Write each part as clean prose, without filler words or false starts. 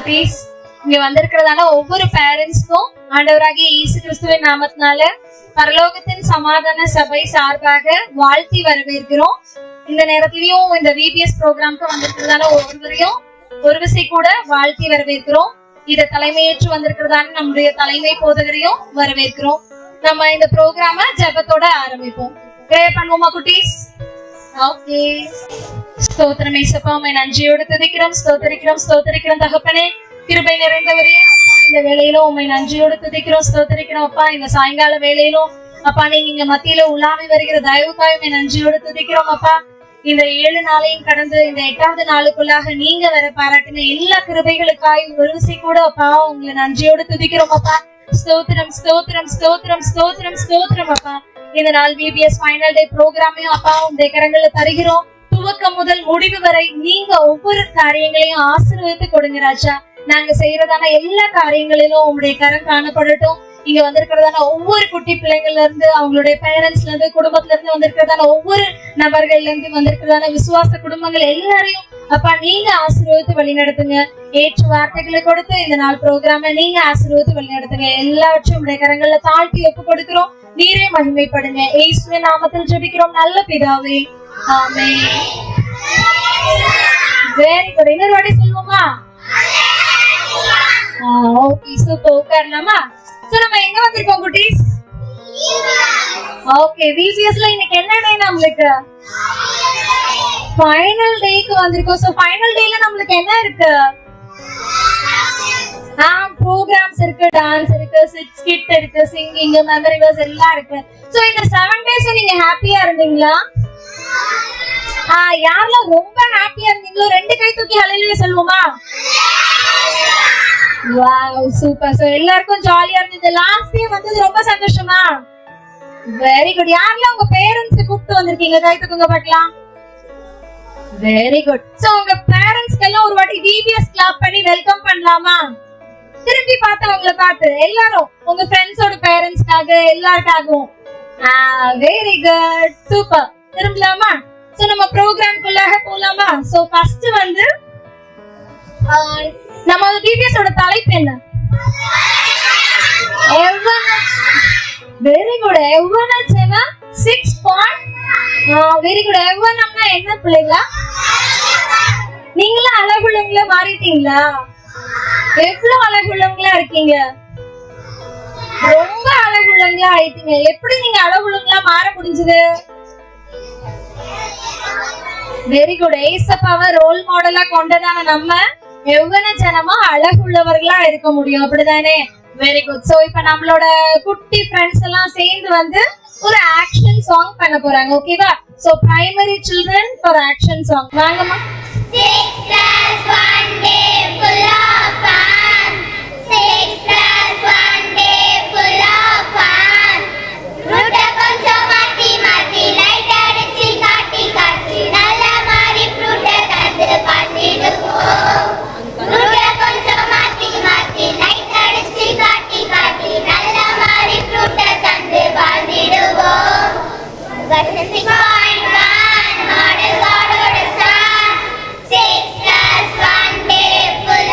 குட்டீஸ், இங்க வந்திருக்கிறதால ஒவ்வொரு பேரண்ட்ஸ்க்கும் ஆண்டவராகிய இயேசு கிறிஸ்துவின் நாமத்தினால பரலோகத்தின் சமாதான சபை சார்பாக வாழ்த்தி வரவேற்கிறோம். இந்த நேரத்திலயும் இந்த விபிஎஸ் ப்ரோக்ராம்க்கு வந்திருக்கிறதால ஒவ்வொருவரையும் ஒரு விசை கூட வாழ்த்தி வரவேற்கிறோம். இதை தலைமையேற்று வந்திருக்கிறதால நம்முடைய தலைமை போதகரையும் வரவேற்கிறோம். நம்ம இந்த ப்ரோக்ராம ஜெபத்தோட ஆரம்பிப்போம். ப்ரே பண்ணுவோமா குட்டீஸ்? ஓகே. ஸ்தோத்திரம் இயேசுப்பா, உம்மை நன்றியோடு துதிக்கிறோம், ஸ்தோத்திரிக்கிறோம் தகப்பனே, கிருபை நிறைந்தவரே. அப்பா, இந்த வேளையிலும் உம்மை நன்றியோடு துதிக்கிறோம், ஸ்தோத்திரிக்கிறோம். அப்பா, இந்த சாயங்கால வேளையிலும் அப்பா நீங்க மத்தியில உலாவி வருகிற தயவுக்காய் உம்மை நன்றியோடு துதிக்கிறோம். அப்பா, இந்த 7 நாளையும் கடந்து இந்த 8வது நாளுக்குள்ளாக நீங்க வர பாராட்டின எல்லா கிருபைகளுக்காய் ஒரு விசை கூட அப்பா உங்களை நன்றியோடு துதிக்கிறோம். அப்பா, ஸ்தோத்திரம் ஸ்தோத்திரம் ஸ்தோத்திரம் ஸ்தோத்திரம் ஸ்தோத்திரம். அப்பா, இந்த நாள் விபிஎஸ் ஃபைனல் டே ப்ரோக்ராமையும் அப்பா உங்களுடைய கரங்களை தருகிறோம். துவக்கம் முதல் முடிவு வரை நீங்க ஒவ்வொரு காரியங்களையும் ஆசீர்வதித்து கொடுங்க ராஜா. நாங்க செய்யறதான எல்லா காரியங்களிலும் உங்களுடைய கரம் காணப்படட்டும். இங்க வந்திருக்கிறதான ஒவ்வொரு குட்டி பிள்ளைங்கள்ல இருந்து, அவங்களுடைய பேரண்ட்ஸ்ல இருந்து, குடும்பத்துல இருந்து வந்திருக்கிறதான ஒவ்வொரு நபர்கள்ல இருந்து வந்திருக்கிறதான விசுவாச குடும்பங்கள் எல்லாரையும் அப்பா நீங்க ஆசீர்வதித்து வழி நடத்துங்க. ஏற்று வார்த்தைகளை கொடுத்து இந்த நாள் ப்ரோக்ராம நீங்க ஆசீர்வதித்து வழி நடத்துங்க. எல்லாவற்றையும் உங்களுடைய கரங்கள்ல தாழ்த்தி ஒப்பு கொடுக்கிறோம். நீரே மகிமைப்படுங்க. இயேசுவின் நாமத்தில் ஜெபிக்கிறோம் நல்ல பிதாவே, ஆமென். Very good. இன்னொரு வாட்டி சொல்லுவோமா? Okay, super. உட்காரலாமா? சோ நம்ம எங்க வந்திருக்கோம் குட்டீஸ்? ஓகே, விபிஎஸ்ல இன்னைக்கு என்ன டே? நம்மளுக்கு ஃபைனல் டேக்கு வந்திருக்கோம். சோ ஃபைனல் டேல நம்மளுக்கு என்ன இருக்கு? ப்ரோகிராம்ஸ் இருக்கு, டான்ஸ் இருக்கு, ஸ்கிட் இருக்கு, சிங்கிங், மெமரி வர்ஸ் எல்லாம் இருக்கு. சோ இந்த 7 டேஸ் நீங்க ஹாப்பியா இருந்தீங்களா? யாரெல்லாம் ரொம்ப ஹாப்பியா இருந்தீங்களோ 2 கை தூக்கி ஹல்லேலூயா சொல்லுவோமா? Wow, super. சோ எல்லாருக்கும் ஜாலியா இருந்தது. லாஸ்ட் டே வந்தது ரொம்ப சந்தோஷமா? Very good. யாரெல்லாம் உங்க பேரண்ட்ஸ் கூப்பிட்டு வந்திருக்கீங்க? கை தூக்குங்க பார்க்கலாம். Very good. சோ உங்க பேரண்ட்ஸ்க்கு எல்லாம் ஒரு வாட்டி விபிஎஸ் கிளாப் பண்ணி வெல்கம் பண்ணலாமா? திரும்பி பார்த்து அவங்கள பார்த்து எல்லாரும் உங்க ஃப்ரெண்ட்ஸோட பேரண்ட்ஸ்க்காக எல்லாருக்காகவும். Very good, super. திரும்பலாமா? சோ நம்ம ப்ரோக்ராம்க்குள்ளாக போலாமா? சோ ஃபர்ஸ்ட் வந்து நம்ம விபிஎஸ் ஓட தலைப்பு என்ன? Very good. எவ்வளவுனா 6 பாயிண்ட். Very good. எவ்வளவுனா என்ன பிள்ளைங்களா? நீங்களா அழகுள்ளவங்களா மாறிட்டீங்களா? எவ்வளவு அழகுள்ளவங்களா இருக்கீங்க? ரொம்ப அழகுள்ளவங்களா ஆயிட்டீங்க. எப்படி நீங்க அழகுள்ளவங்களா மாற முடிஞ்சது? Very good. ஏசப்பாவை ரோல் மாடலா கொண்டதான நம்ம எவ்வளவு ஜனமா அழகுள்ளவர்களா இருக்க முடியும், அப்படிதானே? Very good. சோ இப்ப நம்மளோட குட்டி ஃப்ரெண்ட்ஸ் எல்லாம் சேர்ந்து வந்து ஒரு ஆக்ஷன் சாங் பண்ண போறாங்க. ஓகேவா? So primary children for action song. வாங்கம்மா. 6 plus 1 day full of fun. 6 plus 1 day full of fun. Root கொஞ்சம் மாத்தி மாத்தி லைட் அடிச்சு காட்டி காட்டி நல்ல மாதிரி ஃப்ரூட் தந்து பண்ணிடுவோம். Root கொஞ்சம் மாத்தி மாத்தி லைட் அடிச்சு காட்டி காட்டி நல்ல மாதிரி ஃப்ரூட் தந்து பண்ணிடுவோம். Verse 6.1 Model God son. 6 plus 1 day full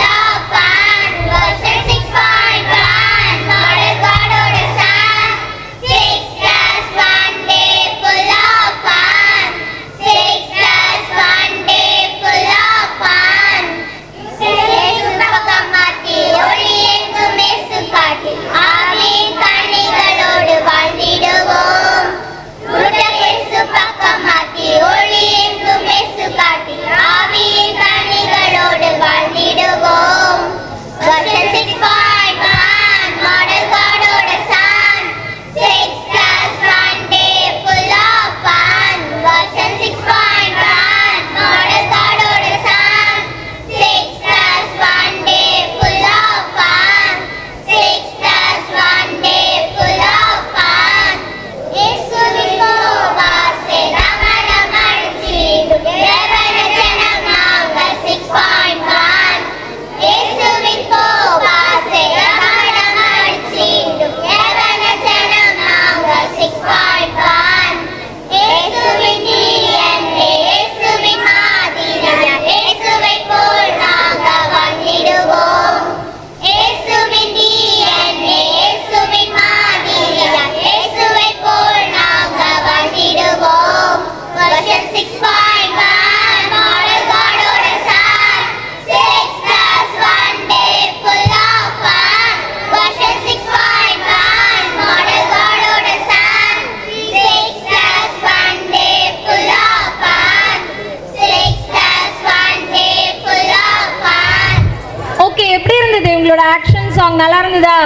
இருந்தது உங்களோட ஆக்ஷன் சாங்? நல்லா இருந்ததா?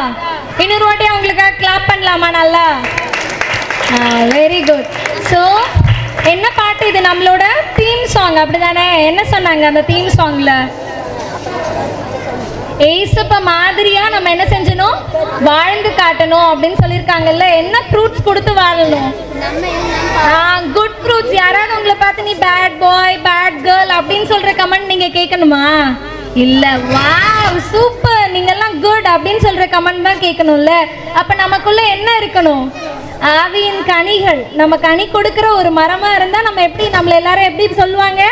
இன்னொரு வாட்டி அவங்களுக்காக கிளாப் பண்ணலாமா? நல்லா, வெரி குட். ஸோ என்ன பாட்டு இது? நம்மளோட தீம் சாங் அப்படிதானே? என்ன சொன்னாங்க அந்த தீம் சாங்ல? ஏசப்ப மாதிரியா நம்ம என்ன செஞ்சணும்? வாழ்ந்து காட்டணும் அப்படின்னு சொல்லியிருக்காங்கல்ல. என்ன ஃப்ரூட்ஸ் கொடுத்து வாழணும்? Good fruits. யாராவது உங்களை பார்த்து நீ பேட் பாய் பேட் கேர்ள் அப்படின்னு சொல்ற கமெண்ட் நீங்க கேட்கணுமா? இல்ல. வாவ் சூப்பர், நீங்க எல்லாம் குட் அப்படின்னு சொல்ற கமெண்ட் தான் கேட்கணும்ல. அப்ப நமக்குள்ள என்ன இருக்கணும்? ஆவியின் கனிகள். நம்ம கனி கொடுக்கிற ஒரு மரமா இருந்தா நம்ம எப்படி, நம்மள எல்லாரும் எப்படி சொல்லுவாங்க?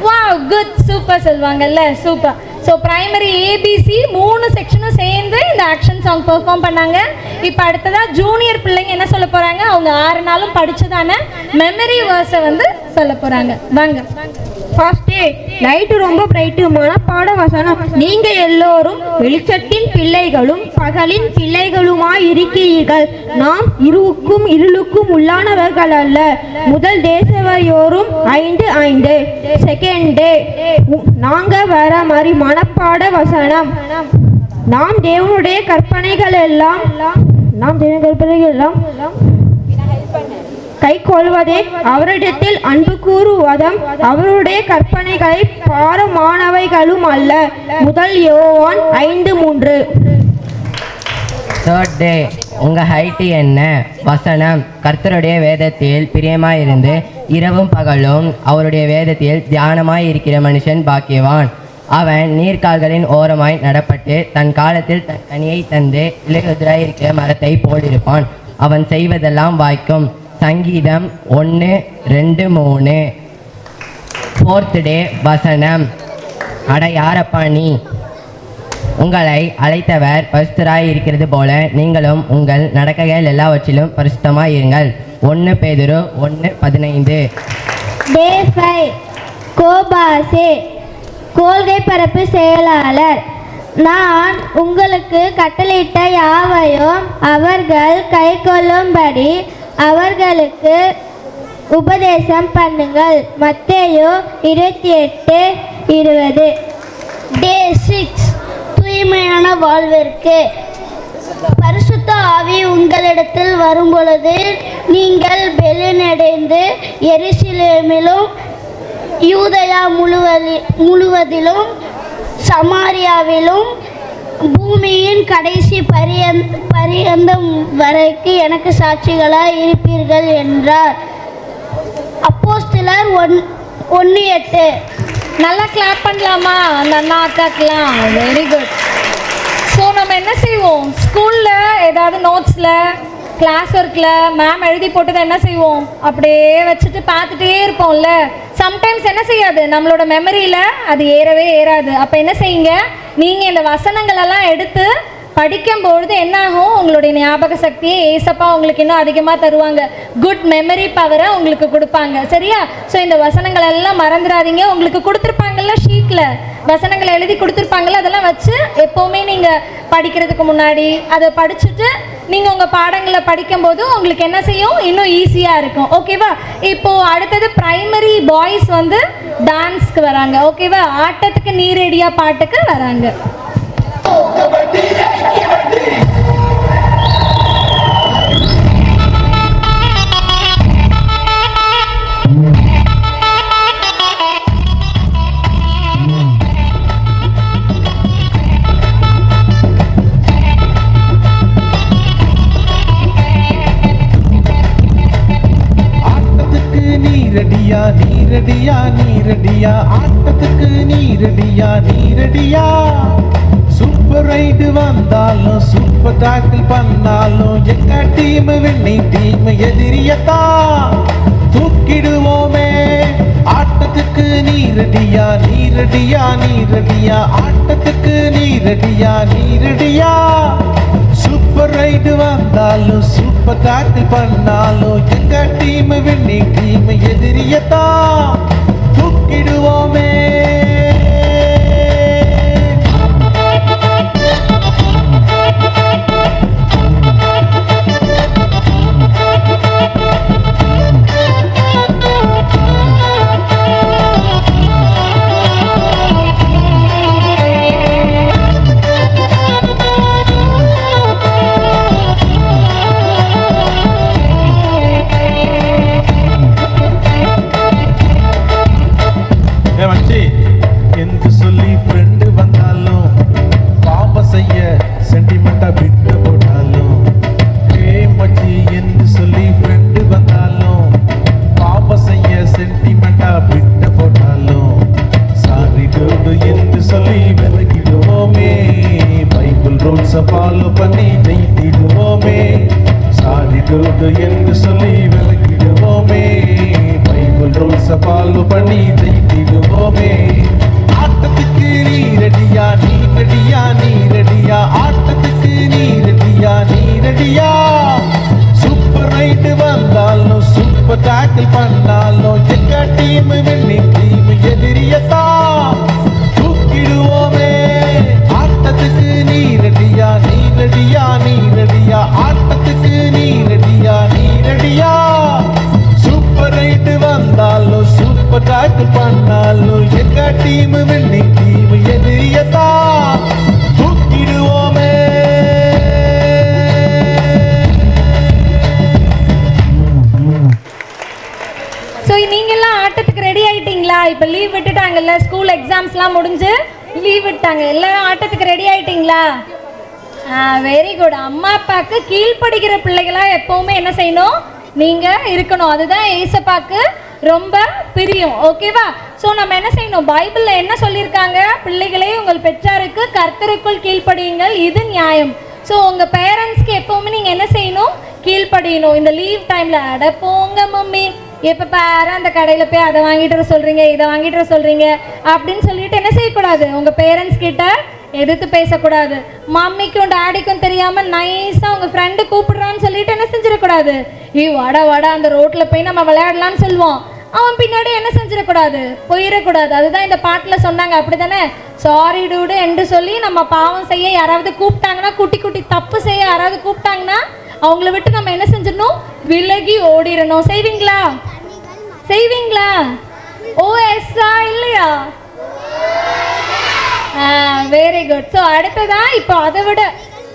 வாவ் குட் சூப்பர் சொல்லுவாங்கல்ல. சூப்பர். ஸோ பிரைமரி ஏபிசி 3 செக்ஷனும் சேர்ந்து இந்த ஆக்ஷன் சாங் பெர்ஃபார்ம் பண்ணாங்க. இப்போ அடுத்ததாக ஜூனியர் பிள்ளைங்க என்ன சொல்ல போகிறாங்க? அவங்க 6 நாளும் படித்ததான மெமரி வேர்ஸை வந்து சொல்ல போகிறாங்க. வாங்க. ஃபர்ஸ்ட் லைட்டு ரொம்ப பிரைட்டு மனப்பாட வசனம். நீங்க எல்லோரும் வெளிச்சத்தின் பிள்ளைகளும் பகலின் பிள்ளைகளுமாய் இருக்கிறீர்கள். நாம் இருவுக்கும் இருளுக்கும் உள்ளானவர்கள் அல்ல. முதல் தேசவையோரும் 5:5. செகண்ட் நாங்க வர மாதிரி மனப்பாட வசனம். நாம் தேவனுடைய கற்பனைகள் எல்லாம் கை கொள்வதே, அவரிடத்தில் அன்பு கூறுவதும் அவருடைய கற்பனைகளை பாரமானவைகளும் அல்ல. முதல் யோவான் 5:3. தேர்ட் டே, உங்கள் ஹைட்டு என்ன? வசனம். கர்த்தருடைய வேதத்தில் பிரியமாயிருந்து இரவும் பகலும் அவருடைய வேதத்தில் தியானமாய் இருக்கிற மனுஷன் பாக்கியவான். அவன் நீர்க்கால்களின் ஓரமாய் நடப்பட்டு தன் காலத்தில் தன் கனியை தந்து இலையுதிராய் இருக்கிற மரத்தை போலிருப்பான். அவன் செய்வதெல்லாம் வாய்க்கும். சங்கீதம் 1:2-3. ஃபோர்த் டே, வசனம். அட யாரப்பா நீ? உங்களை அழைத்தவர் பரிசுத்தராய் இருக்கிறது போல நீங்களும் உங்கள் நடக்கைகள் எல்லாவற்றிலும் பரிசுத்தமாய் இருங்கள். 1 பேதுரு 1:15. டே 5 கோபாசே, கோல்கை பரப்பு செயலாளர். நான் உங்களுக்கு கட்டளையிட்ட யாவையும் அவர்கள் கை கொள்ளும்படி அவர்களுக்கு உபதேசம் பண்ணுங்கள். மத்தேயு 28:20. டே 6 தூய்மையான வாழ்விற்கு. பரிசுத்த ஆவி உங்களிடத்தில் வரும்பொழுது நீங்கள் பெலனடைந்து எருசலேமிலும் யூதயா முழுவதிலும் சமாரியாவிலும் பூமியின் கடைசி பரியந்தம் வரைக்கும் எனக்கு சாட்சிகளாய் இருப்பீர்கள் என்றார். அப்போஸ்தலர் 1:8. நல்லா கிளாப் பண்ணலாமா அந்த அண்ணா அக்காக்கெல்லாம்? Very good. ஸோ நம்ம என்ன செய்வோம்? ஸ்கூலில் ஏதாவது நோட்ஸில் கிளாஸ் ஒர்க்கில் மேம் எழுதி போட்டதை என்ன செய்வோம்? அப்படியே வச்சுட்டு பார்த்துட்டே இருப்போம்ல. சம்டைம்ஸ் என்ன செய்யாது, நம்மளோட மெமரியில் அது ஏறவே ஏறாது. அப்போ என்ன செய்யுங்க, நீங்கள் இந்த வசனங்களெல்லாம் எடுத்து படிக்கும்பொழுது என்ன ஆகும்? உங்களுடைய ஞாபக சக்தியை ஏசப்பா உங்களுக்கு இன்னும் அதிகமாக தருவாங்க. குட் மெமரி பவரை உங்களுக்கு கொடுப்பாங்க. சரியா? ஸோ இந்த வசனங்கள் எல்லாம் மறந்துடாதீங்க. உங்களுக்கு கொடுத்துருப்பாங்கல்ல ஷீட்டில் வசனங்களை எழுதி கொடுத்துருப்பாங்கல்ல, அதெல்லாம் வச்சு எப்போவுமே நீங்கள் படிக்கிறதுக்கு முன்னாடி அதை படிச்சுட்டு நீங்கள் உங்கள் பாடங்களை படிக்கும்போது உங்களுக்கு என்ன செய்யும்? இன்னும் ஈஸியாக இருக்கும். ஓகேவா? இப்போது அடுத்தது பிரைமரி பாய்ஸ் வந்து டான்ஸ்க்கு வராங்க. ஓகேவா? ஆட்டத்துக்கு நீரடியா பாட்டுக்கு வராங்க. நீரடியா நீரடியா ஆட்டத்துக்கு நீரடியா. சூப்பர் ரைடு வந்தாலும் சூப்பர் டாக்கிள் பண்ணாலும் எங்க டீம் வின்னிங் டீம் எதிரியத்தான் தூக்கிடுவோமே. ஆட்டத்துக்கு நீரடியா ஆட்டத்துக்கு நீரடியா. சூப்பர் ரைடு வந்தாலும் சூப்பர் டாக்கிள் பண்ணாலும் எங்க டீம் வின்னிங் டீம் எதிரியத்தான் தூக்கிடுவோமே. ஃபாலோ பண்ணி ஜெயித்திடுவோமே, சாதிடுவது என்று சொல்லி விளக்கிடுவோமே, பைபிள் ரூல்ஸை ஃபாலோ பண்ணி ஜெயித்திடுவோமே. ஆட்டத்துக்கு நீ ரெடியா, நீ ரெடியா, நீ ரெடியா, ஆட்டத்துக்கு நீ ரெடியா, நீ ரெடியா. சூப்பர் ரைடு வந்தாலும் சூப்பர் டேக்கிள் பண்ணாலும் எங்க டீம் வின்னிங் டீம் எதிரியத்தான் தூக்கிடுவோமே. ஆட்டத்துக்கு நீ ரெடியா, நீ ரெடியா, நீ ரெடியா, ஆட்டத்துக்கு நீ ரெடியா, நீ ரெடியா. சூப்பர் ரைடு வந்தாலும் சூப்பர் டேக்கிள் பண்ணாலும் எங்க டீம் வின்னிங் டீம் எதிரியத்தான் தூக்கிடுவோமே. ஸோ நீங்கெல்லாம் ஆட்டத்துக்கு ரெடி ஆயிட்டீங்களா? இப்போ லீவ் விட்டுட்டாங்கல்ல, ஸ்கூல் எக்ஸாம்ஸ்லாம் முடிஞ்சு லீவ் விட்டாங்க, எல்லாரும் ஆட்டத்துக்கு ரெடி ஆயிட்டீங்களா? Very good. அம்மா அப்பாவுக்கு கீழ்ப்படுகிற பிள்ளைகளா எப்பவுமே என்ன செய்யணும்? நீங்க இருக்கணும். அதுதான் ஏசப்பாக்கு ரொம்ப பிரியம். ஓகேவா? ஸோ நம்ம என்ன செய்யணும்? பைபிள்ல என்ன சொல்லியிருக்காங்க? பிள்ளைகளே உங்கள் பெற்றாருக்கு கர்த்தருக்குள் கீழ்ப்படியுங்கள், இது நியாயம். ஸோ உங்க பேரண்ட்ஸ்க்கு எப்பவுமே நீங்க என்ன செய்யணும்? கீழ்ப்படியணும். இந்த லீவ் டைம்ல அட போங்க மம்மி, எப்போ பாரு அந்த கடையில் போய் அதை வாங்கிட்டு வர சொல்கிறீங்க, இதை வாங்கிட்டு வர சொல்கிறீங்க அப்படின்னு சொல்லிட்டு என்ன செய்யக்கூடாது? உங்கள் பேரண்ட்ஸ் கிட்ட எதிர்த்து பேசக்கூடாது. மம்மிக்கும் டேடிக்கும் தெரியாமல் நைஸாக உங்கள் ஃப்ரெண்டு கூப்பிடுறான்னு சொல்லிட்டு என்ன செஞ்சிடக்கூடாது? வாடா வாடா அந்த ரோட்டில் போய் நம்ம விளையாடலான்னு சொல்லுவோம், அவன் பின்னாடி என்ன செஞ்சிடக்கூடாது? போயிடக்கூடாது. அதுதான் இந்த பாட்டில் சொன்னாங்க, அப்படி தானே? சாரி டூடு என்று சொல்லி நம்ம பாவம் செய்ய யாராவது கூப்பிட்டாங்கன்னா, குட்டி குட்டி தப்பு செய்ய யாராவது கூப்பிட்டாங்கன்னா அவங்கள விட்டு நம்ம என்ன செஞ்சிடணும்? விலகி ஓடிடணும். செய்வீங்களா? செய்வீங்களா? ஓ எஸ்ஸா இல்லையா? Very good. ஸோ அடுத்ததான் இப்போ அதை விட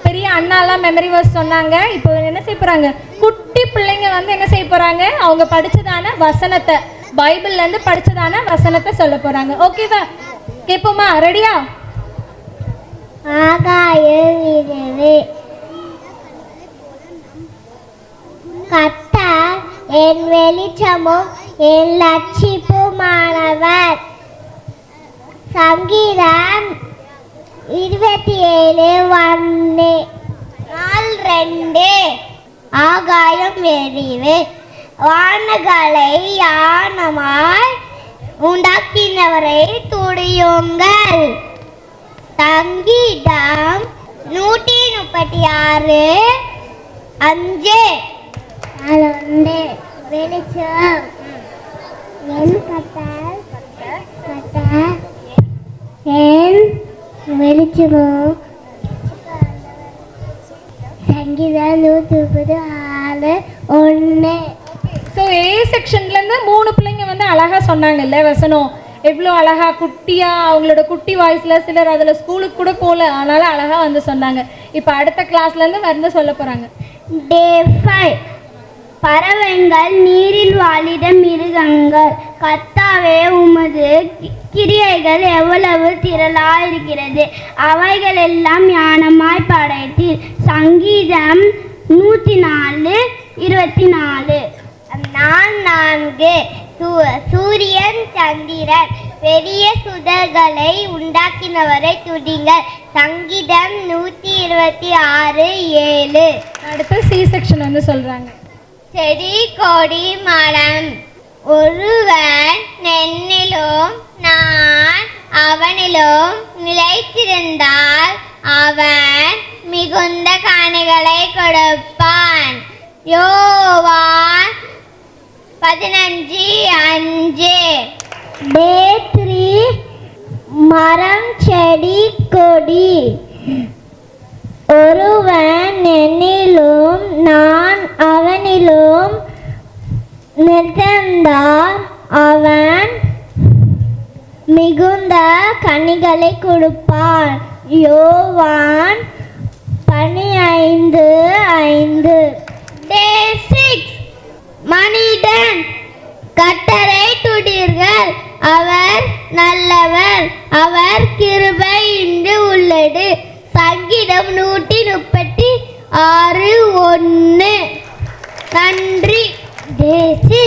பெரிய அண்ணாலாம் மெமரி வர்ஸ் சொன்னாங்க. இப்போ என்ன செய்ய போகிறாங்க? குட்டி பிள்ளைங்க வந்து என்ன செய்ய போகிறாங்க? அவங்க படித்ததான வசனத்தை, பைபிள்லேருந்து படித்ததான வசனத்தை சொல்ல போகிறாங்க. ஓகேவா? கேட்போமா? ரெடியா? ஆகாயம் இதுவே கர்த்தர் என் வெளிச்சமும் என் லட்சிப்புமானவர். சங்கீதம் 27:1 4:2 ஆகாயம் எரிவு வானங்களை யானமாய் உண்டாக்கினவரை துடியுங்கள். சங்கீதம் 136:5 வெளிச்சம் என் கர்த்தர் என் வெளிச்சமும். சங்கீதம் 136:1. ஸோ ஏ செக்ஷன்லேருந்து 3 பிள்ளைங்க வந்து அழகாக சொன்னாங்கல்ல வசனம், எவ்வளோ அழகாக குட்டியாக அவங்களோட குட்டி வாய்ஸில். சிலர் அதில் ஸ்கூலுக்கு கூட போகல, ஆனாலும் அழகாக வந்து சொன்னாங்க. இப்போ அடுத்த கிளாஸ்லேருந்து வந்து சொல்ல போகிறாங்க. Day 5 பறவைகள் நீரில் வாழிட மிருகங்கள். கர்த்தாவே உமது கிரியைகள் எவ்வளவு திரளாயிருக்கிறது, அவைகள் எல்லாம் ஞானமாய் படைத்தீர். சங்கீதம் 104:24 4 சூரியன் சந்திரன் பெரிய சுடர்களை உண்டாக்கினவரை துதிங்கள். சங்கீதம் 126:7. அடுத்து சி செக்ஷன் வந்து சொல்கிறாங்க. செடி கொடி மரம் ஒருவன் என்னிலும் நான் அவனிலும் நிலைத்திருந்தால் அவன் மிகுந்த கனிகளை கொடுப்பான். யோவான் 15:5. Day 3 மரம் செடி கொடி ஒருவன் என்னிலும் நான் அவனிலும் நிலைத்திருந்தால் அவன் மிகுந்த கனிகளை கொடுப்பான். யோவான் 15:5. Day 6 மனிதன் கர்த்தரை துதியுங்கள், அவர் நல்லவர், அவர் கிருபை இன்று உள்ளது. சங்கீதம் 136:1. நன்றி. Day 6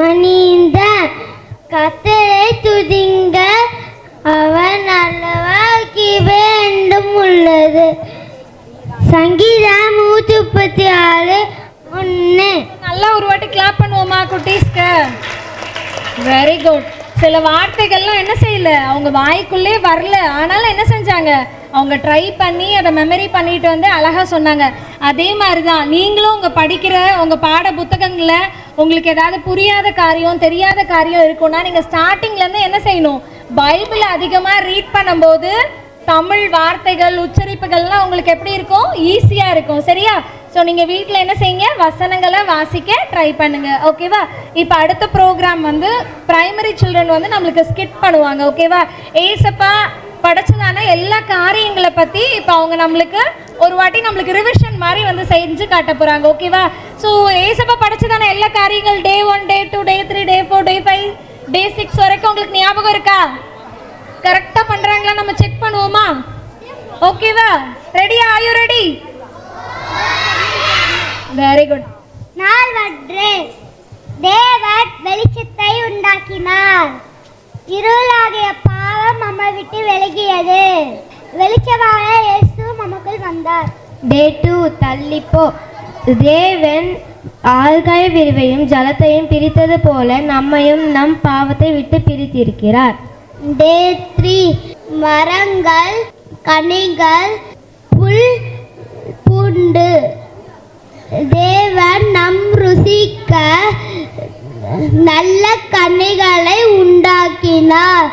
மனிதன் கர்த்தரை துதியுங்கள், அவர் நல்லவர், கிருபை என்றும் உள்ளது. சங்கீதம் 136:1. நல்லா ஒரு வாட்டி கிளாப் பண்ணுவோமா குட்டீஸ்க்கு? Very good. சில வார்த்தைகள்லாம் என்ன செய்யல, அவங்க வாய்க்குள்ளே வரல, ஆனாலும் என்ன செஞ்சாங்க, அவங்க ட்ரை பண்ணி அதை மெமரி பண்ணிட்டு வந்து அழகா சொன்னாங்க. அதே மாதிரி தான் நீங்களும் உங்கள் படிக்கிற உங்கள் பாட புத்தகங்களில் உங்களுக்கு ஏதாவது புரியாத காரியம் தெரியாத காரியம் இருக்குன்னா நீங்கள் ஸ்டார்டிங்லேருந்து என்ன செய்யணும், பைபிளை அதிகமாக ரீட் பண்ணும்போது தமிழ் வார்த்தைகள் உச்சரிப்புகள்லாம் உங்களுக்கு எப்படி இருக்கும், ஈஸியாக இருக்கும். சரியா? ஸோ நீங்கள் வீட்டில் என்ன செய்யுங்க, வசனங்களை வாசிக்க ட்ரை பண்ணுங்க. ஓகேவா? இப்போ அடுத்த ப்ரோக்ராம் வந்து பிரைமரி சில்ட்ரன் வந்து நம்மளுக்கு ஸ்கிட் பண்ணுவாங்க. ஓகேவா? ஏசப்பா படிச்சதான எல்லா காரியங்களை பற்றி இப்போ அவங்க நம்மளுக்கு ஒரு வாட்டி நம்மளுக்கு ரிவிஷன் மாதிரி வந்து செஞ்சு காட்ட போகிறாங்க. ஓகேவா? ஸோ ஏசப்பா படிச்சதான எல்லா காரியங்கள் Day 1 Day 2 Day 3 Day 4 Day 5 Day 6 வரைக்கும் உங்களுக்கு ஞாபகம் இருக்கா? கரெக்டாக பண்ணுறாங்களா நம்ம செக் பண்ணுவோமா? ஓகேவா? ரெடியா? R you ready? Very good. நாள் ஒன்று. தேவன் வெளிச்சத்தை உண்டாக்கினார். இருளாகிய பாவம் நம்மை விட்டு விலகியது. வெளிச்சமான இயேசு நமக்குள் வந்தார். Day 2 தள்ளிப்போ. தேவன் ஆழ்காய விரிவையும் ஜலத்தையும் பிரித்தது போல நம்மையும் நம் பாவத்தை விட்டு பிரித்திருக்கிறார். Day 3 மரங்கள் கனிகள் புல் பூண்டு. தேவன் நம் ருசிக்க நல்ல கனிகளை உண்டாக்கினார்.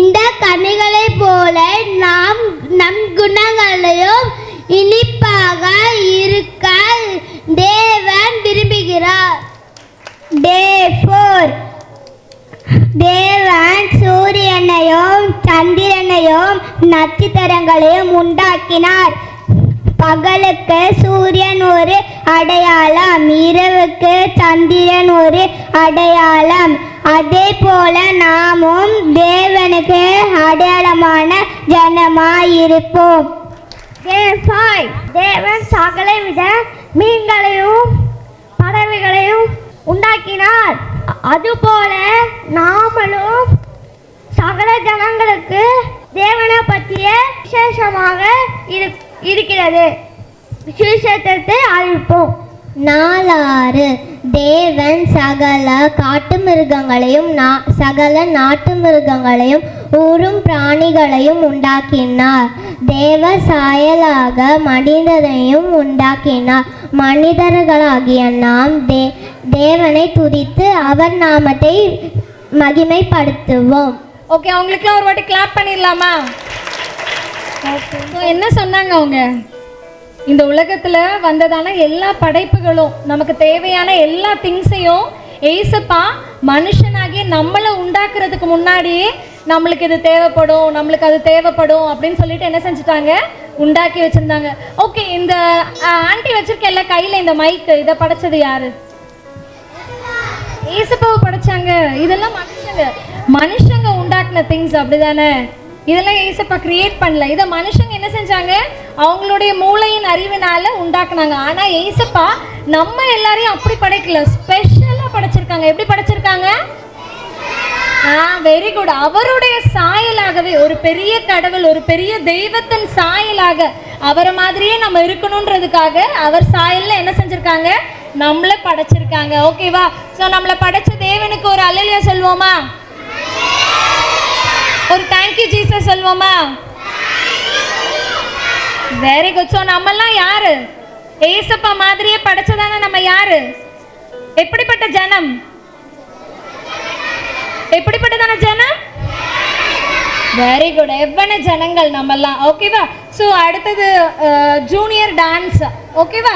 இந்த கனிகளை போல நாம் நம் குணங்களையும் இனிப்பாக இருக்க தேவன் விரும்புகிறார். Day 4 தேவன் சூரியனையும் சந்திரனையும் நட்சத்திரங்களையும் உண்டாக்கினார். பகலுக்கு சூரியன் ஒரு அடையாளம், இரவுக்கு சந்திரன் ஒரு அடையாளம். அதே போல நாமும் தேவனுக்கு அடையாளமான ஜனமாயிருப்போம். தேவன் சகலவித மீன்களையும் பறவைகளையும் உண்டாக்கினார். அதுபோல நாமளும் சகல ஜனங்களுக்கு தேவனை பற்றிய விசேஷமாக இருக்கிறது விசேஷத்தை அறிவிப்போம். 4 தேவன் சகல காட்டு மிருகங்களையும் சகல நாட்டு மிருகங்களையும் ஊரும் பிராணிகளையும் உண்டாக்கினார். தேவ சாயலாக மனிதனையும் உண்டாக்கினார். மனிதர்களாகிய நாம் தேவனை துதித்து அவர் நாமத்தை மகிமைப்படுத்துவோம். ஓகே, அவங்களுக்குலாம் ஒரு வாட்டி கிளாப் பண்ணிடலாமா? என்ன சொன்னாங்க அவங்க? இந்த உலகத்துல வந்ததான எல்லா படைப்புகளும் நமக்கு தேவையான எல்லா திங்ஸையும் ஏசப்பா மனுஷனாகிய நம்மளை உண்டாக்குறதுக்கு முன்னாடியே நம்மளுக்கு இது தேவைப்படும், நம்மளுக்கு அது தேவைப்படும் அப்படின்னு சொல்லிட்டு என்ன செஞ்சுட்டாங்க, உண்டாக்கி வச்சிருந்தாங்க. ஓகே, இந்த ஆண்டி வச்சிருக்கல கையில இந்த மைக்கு, இதை படைச்சது யாரு? ஏசப்பாவை படைச்சாங்க. இதெல்லாம் மனுஷங்க உண்டாக்குன திங்ஸ், அப்படிதானே? இதெல்லாம் ஏசப்பா கிரியேட் பண்ணல. இதை மனுஷங்க என்ன செஞ்சாங்க, அவங்களுடைய மூளையின் அறிவினால உண்டாக்குனாங்க. ஆனா ஏசப்பா நம்ம எல்லாரையும் அப்படி படைக்கல, ஸ்பெஷலா படைச்சிருக்காங்க. எப்படி படைச்சிருக்காங்க? Very good. அவருடைய சாயலாகவே, ஒரு பெரிய கடவுள், ஒரு பெரிய தெய்வத்தின் சாயலாக அவரை மாதிரியே நம்ம இருக்கணும்ன்றதுக்காக அவர் சாயல்ல என்ன செஞ்சிருக்காங்க, நம்மள படைச்சிருக்காங்க. ஓகேவா? ஸோ நம்மளை படைச்ச தேவனுக்கு ஒரு அல்லேலூயா சொல்வோமா? ஒரு தேங்க்யூ ஜீசஸ் சொல்வோமா? Very good. ஸோ நம்மெல்லாம் யாரு? ஏசப்பா மாதிரியே படைச்சதானே நம்ம யாரு? எப்படிப்பட்ட ஜனம்? எப்படிப்பட்டதான ஜனம்? Very good. எவ்வளவு ஜனங்கள் நம்மெல்லாம். ஓகேவா? ஸோ அடுத்தது ஜூனியர் டான்ஸ். ஓகேவா?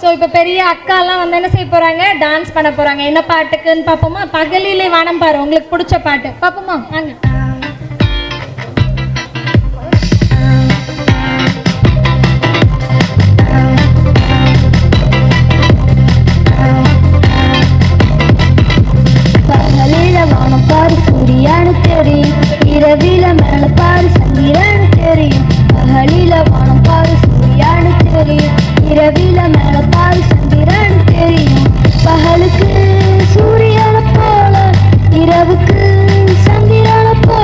ஸோ இப்போ பெரிய அக்காலாம் வந்து என்ன செய்ய போறாங்க, டான்ஸ் பண்ண போறாங்க. என்ன பாட்டுக்குன்னு பார்ப்போமா? பகலிலே வானம் பாரு, உங்களுக்கு பிடிச்ச பாட்டு பார்ப்போமா? வாங்க. சூரியனு தெரியும், இரவில மேல பாரு சந்திரனு தெரியும். பகலில வானம் பாரு சூரியனு தெரியும், இரவில மேல பாரு சந்திரனு தெரியும். பகலுக்கு சூரியனை போல, இரவுக்கு சந்திரனை போல.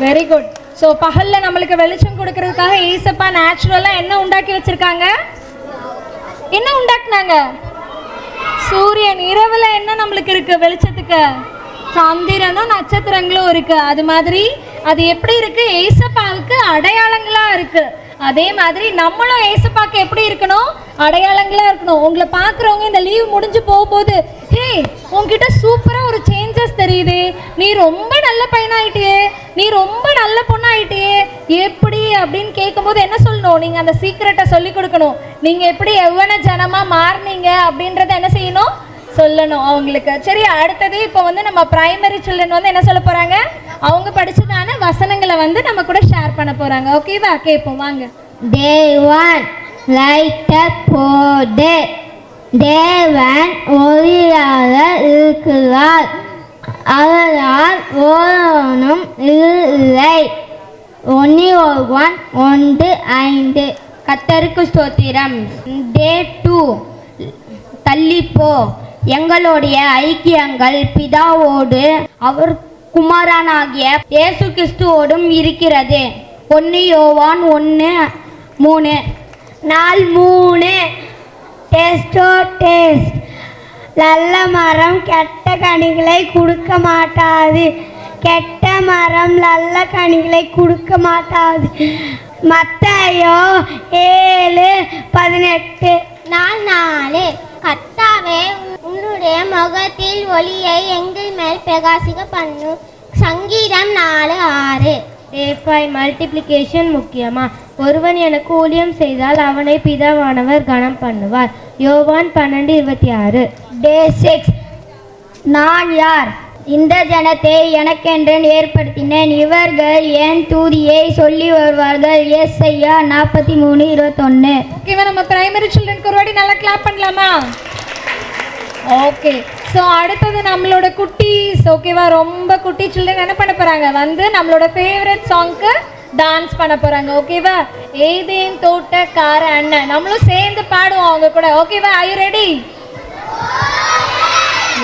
Very good. ஸோ பகல்ல நம்மளுக்கு வெளிச்சம் கொடுக்கறதுக்காக ஏசப்பா நேச்சுரலா என்ன உண்டாக்கி வச்சிருக்காங்க? என்ன உண்டாக்குனாங்க? சூரியன். இரவுல என்ன நம்மளுக்கு இருக்கு வெளிச்சத்துக்கு? சந்திரனும் நட்சத்திரங்களும் இருக்கு. அது மாதிரி அது எப்படி இருக்கு? ஏசப்பாவுக்கு அடையாளங்களா இருக்கு. அதே மாதிரி நம்மளும் ஏசப்பாக்கு எப்படி இருக்கணும்? அடையாளங்களா இருக்கணும். உங்களை பார்க்குறவங்க இந்த லீவ் முடிஞ்சு போகும்போது, ஹே உங்ககிட்ட சூப்பரா ஒரு சேஞ்சஸ் தெரியுது, நீ ரொம்ப நல்ல பையனாயிட்டியே, நீ ரொம்ப நல்ல பொண்ணாயிட்டியே, எப்படி அப்படின்னு கேட்கும்போது என்ன சொல்லணும்? நீங்க அந்த சீக்ரெட்டை சொல்லி கொடுக்கணும். நீங்க எப்படி எவ்வளவு ஜனமா மாறினீங்க அப்படின்றத என்ன செய்யணும்? சொல்லணும் அவங்களுக்கு. சரி, அடுத்தது இப்போ வந்து நம்ம பிரைமரி சில்ட்ரன் வந்து என்ன சொல்ல போறாங்க? அவங்க படிச்சதான வசனங்களை வந்து நம்ம கூட ஷேர் பண்ண போறாங்க. ஓகேவா? கேட்போம் வாங்க. தேவன் லைட்டை போடு. தேவன் ஒளியாக இருக்கிறார், அவரால் ஒருவனும் இல்லை. 1:5. கர்த்தருக்கு ஸ்தோத்திரம். டே 2 தள்ளிப்போ. எங்களுடைய ஐக்கியங்கள் பிதாவோடு அவர் குமாரனாகிய இயேசு கிறிஸ்துவோடும் இருக்கிறது. 1 யோவான் 1:3. நாள் 3. டேஸ்டோ டேஸ்ட். நல்ல மரம் கெட்ட கனிகளை கொடுக்க மாட்டாது, கெட்ட மரம் நல்ல கனிகளை கொடுக்க மாட்டாது. மத்தேயு 7:18. நாள் 4. கர்த்தாவே, உன்னுடைய முகத்தில் ஒளியை எங்கள் மேல் பிரகாசிக்க பண்ணு. சங்கீதம் 4:6. டே 5 மல்டிப்ளிகேஷன் முக்கியமா? ஒருவன் எனக்கு ஊழியம் செய்தால் அவனை பிதாவானவர் கனம் பண்ணுவார். யோவான் 12:26. டே 6 நான் யார்? இந்த ஜனத்தை எனக்கென்று ஏற்படுத்தினேன், இவர்கள் என் தூதியை சொல்லி வருவார்கள். ஏசாயா 43:21. ஓகேவா? நம்ம பிரைமரி சில்ட்ரனுக்கு ஒரு வாட்டி நல்லா கிளாப் பண்ணலாமா? ஓகே. ஸோ அடுத்தது நம்மளோட குட்டீஸ். ஓகேவா? ரொம்ப குட்டி சில்ட்ரன் என்ன பண்ண போறாங்க? வந்து நம்மளோட ஃபேவரட் சாங்க்கு டான்ஸ் பண்ண போறாங்க. ஓகேவா? ஏதேன் தோட்டக்கார அண்ணன். நம்மளும் சேர்ந்து பாடுவோம் அவங்க கூட. ஓகேவா? Are you ready?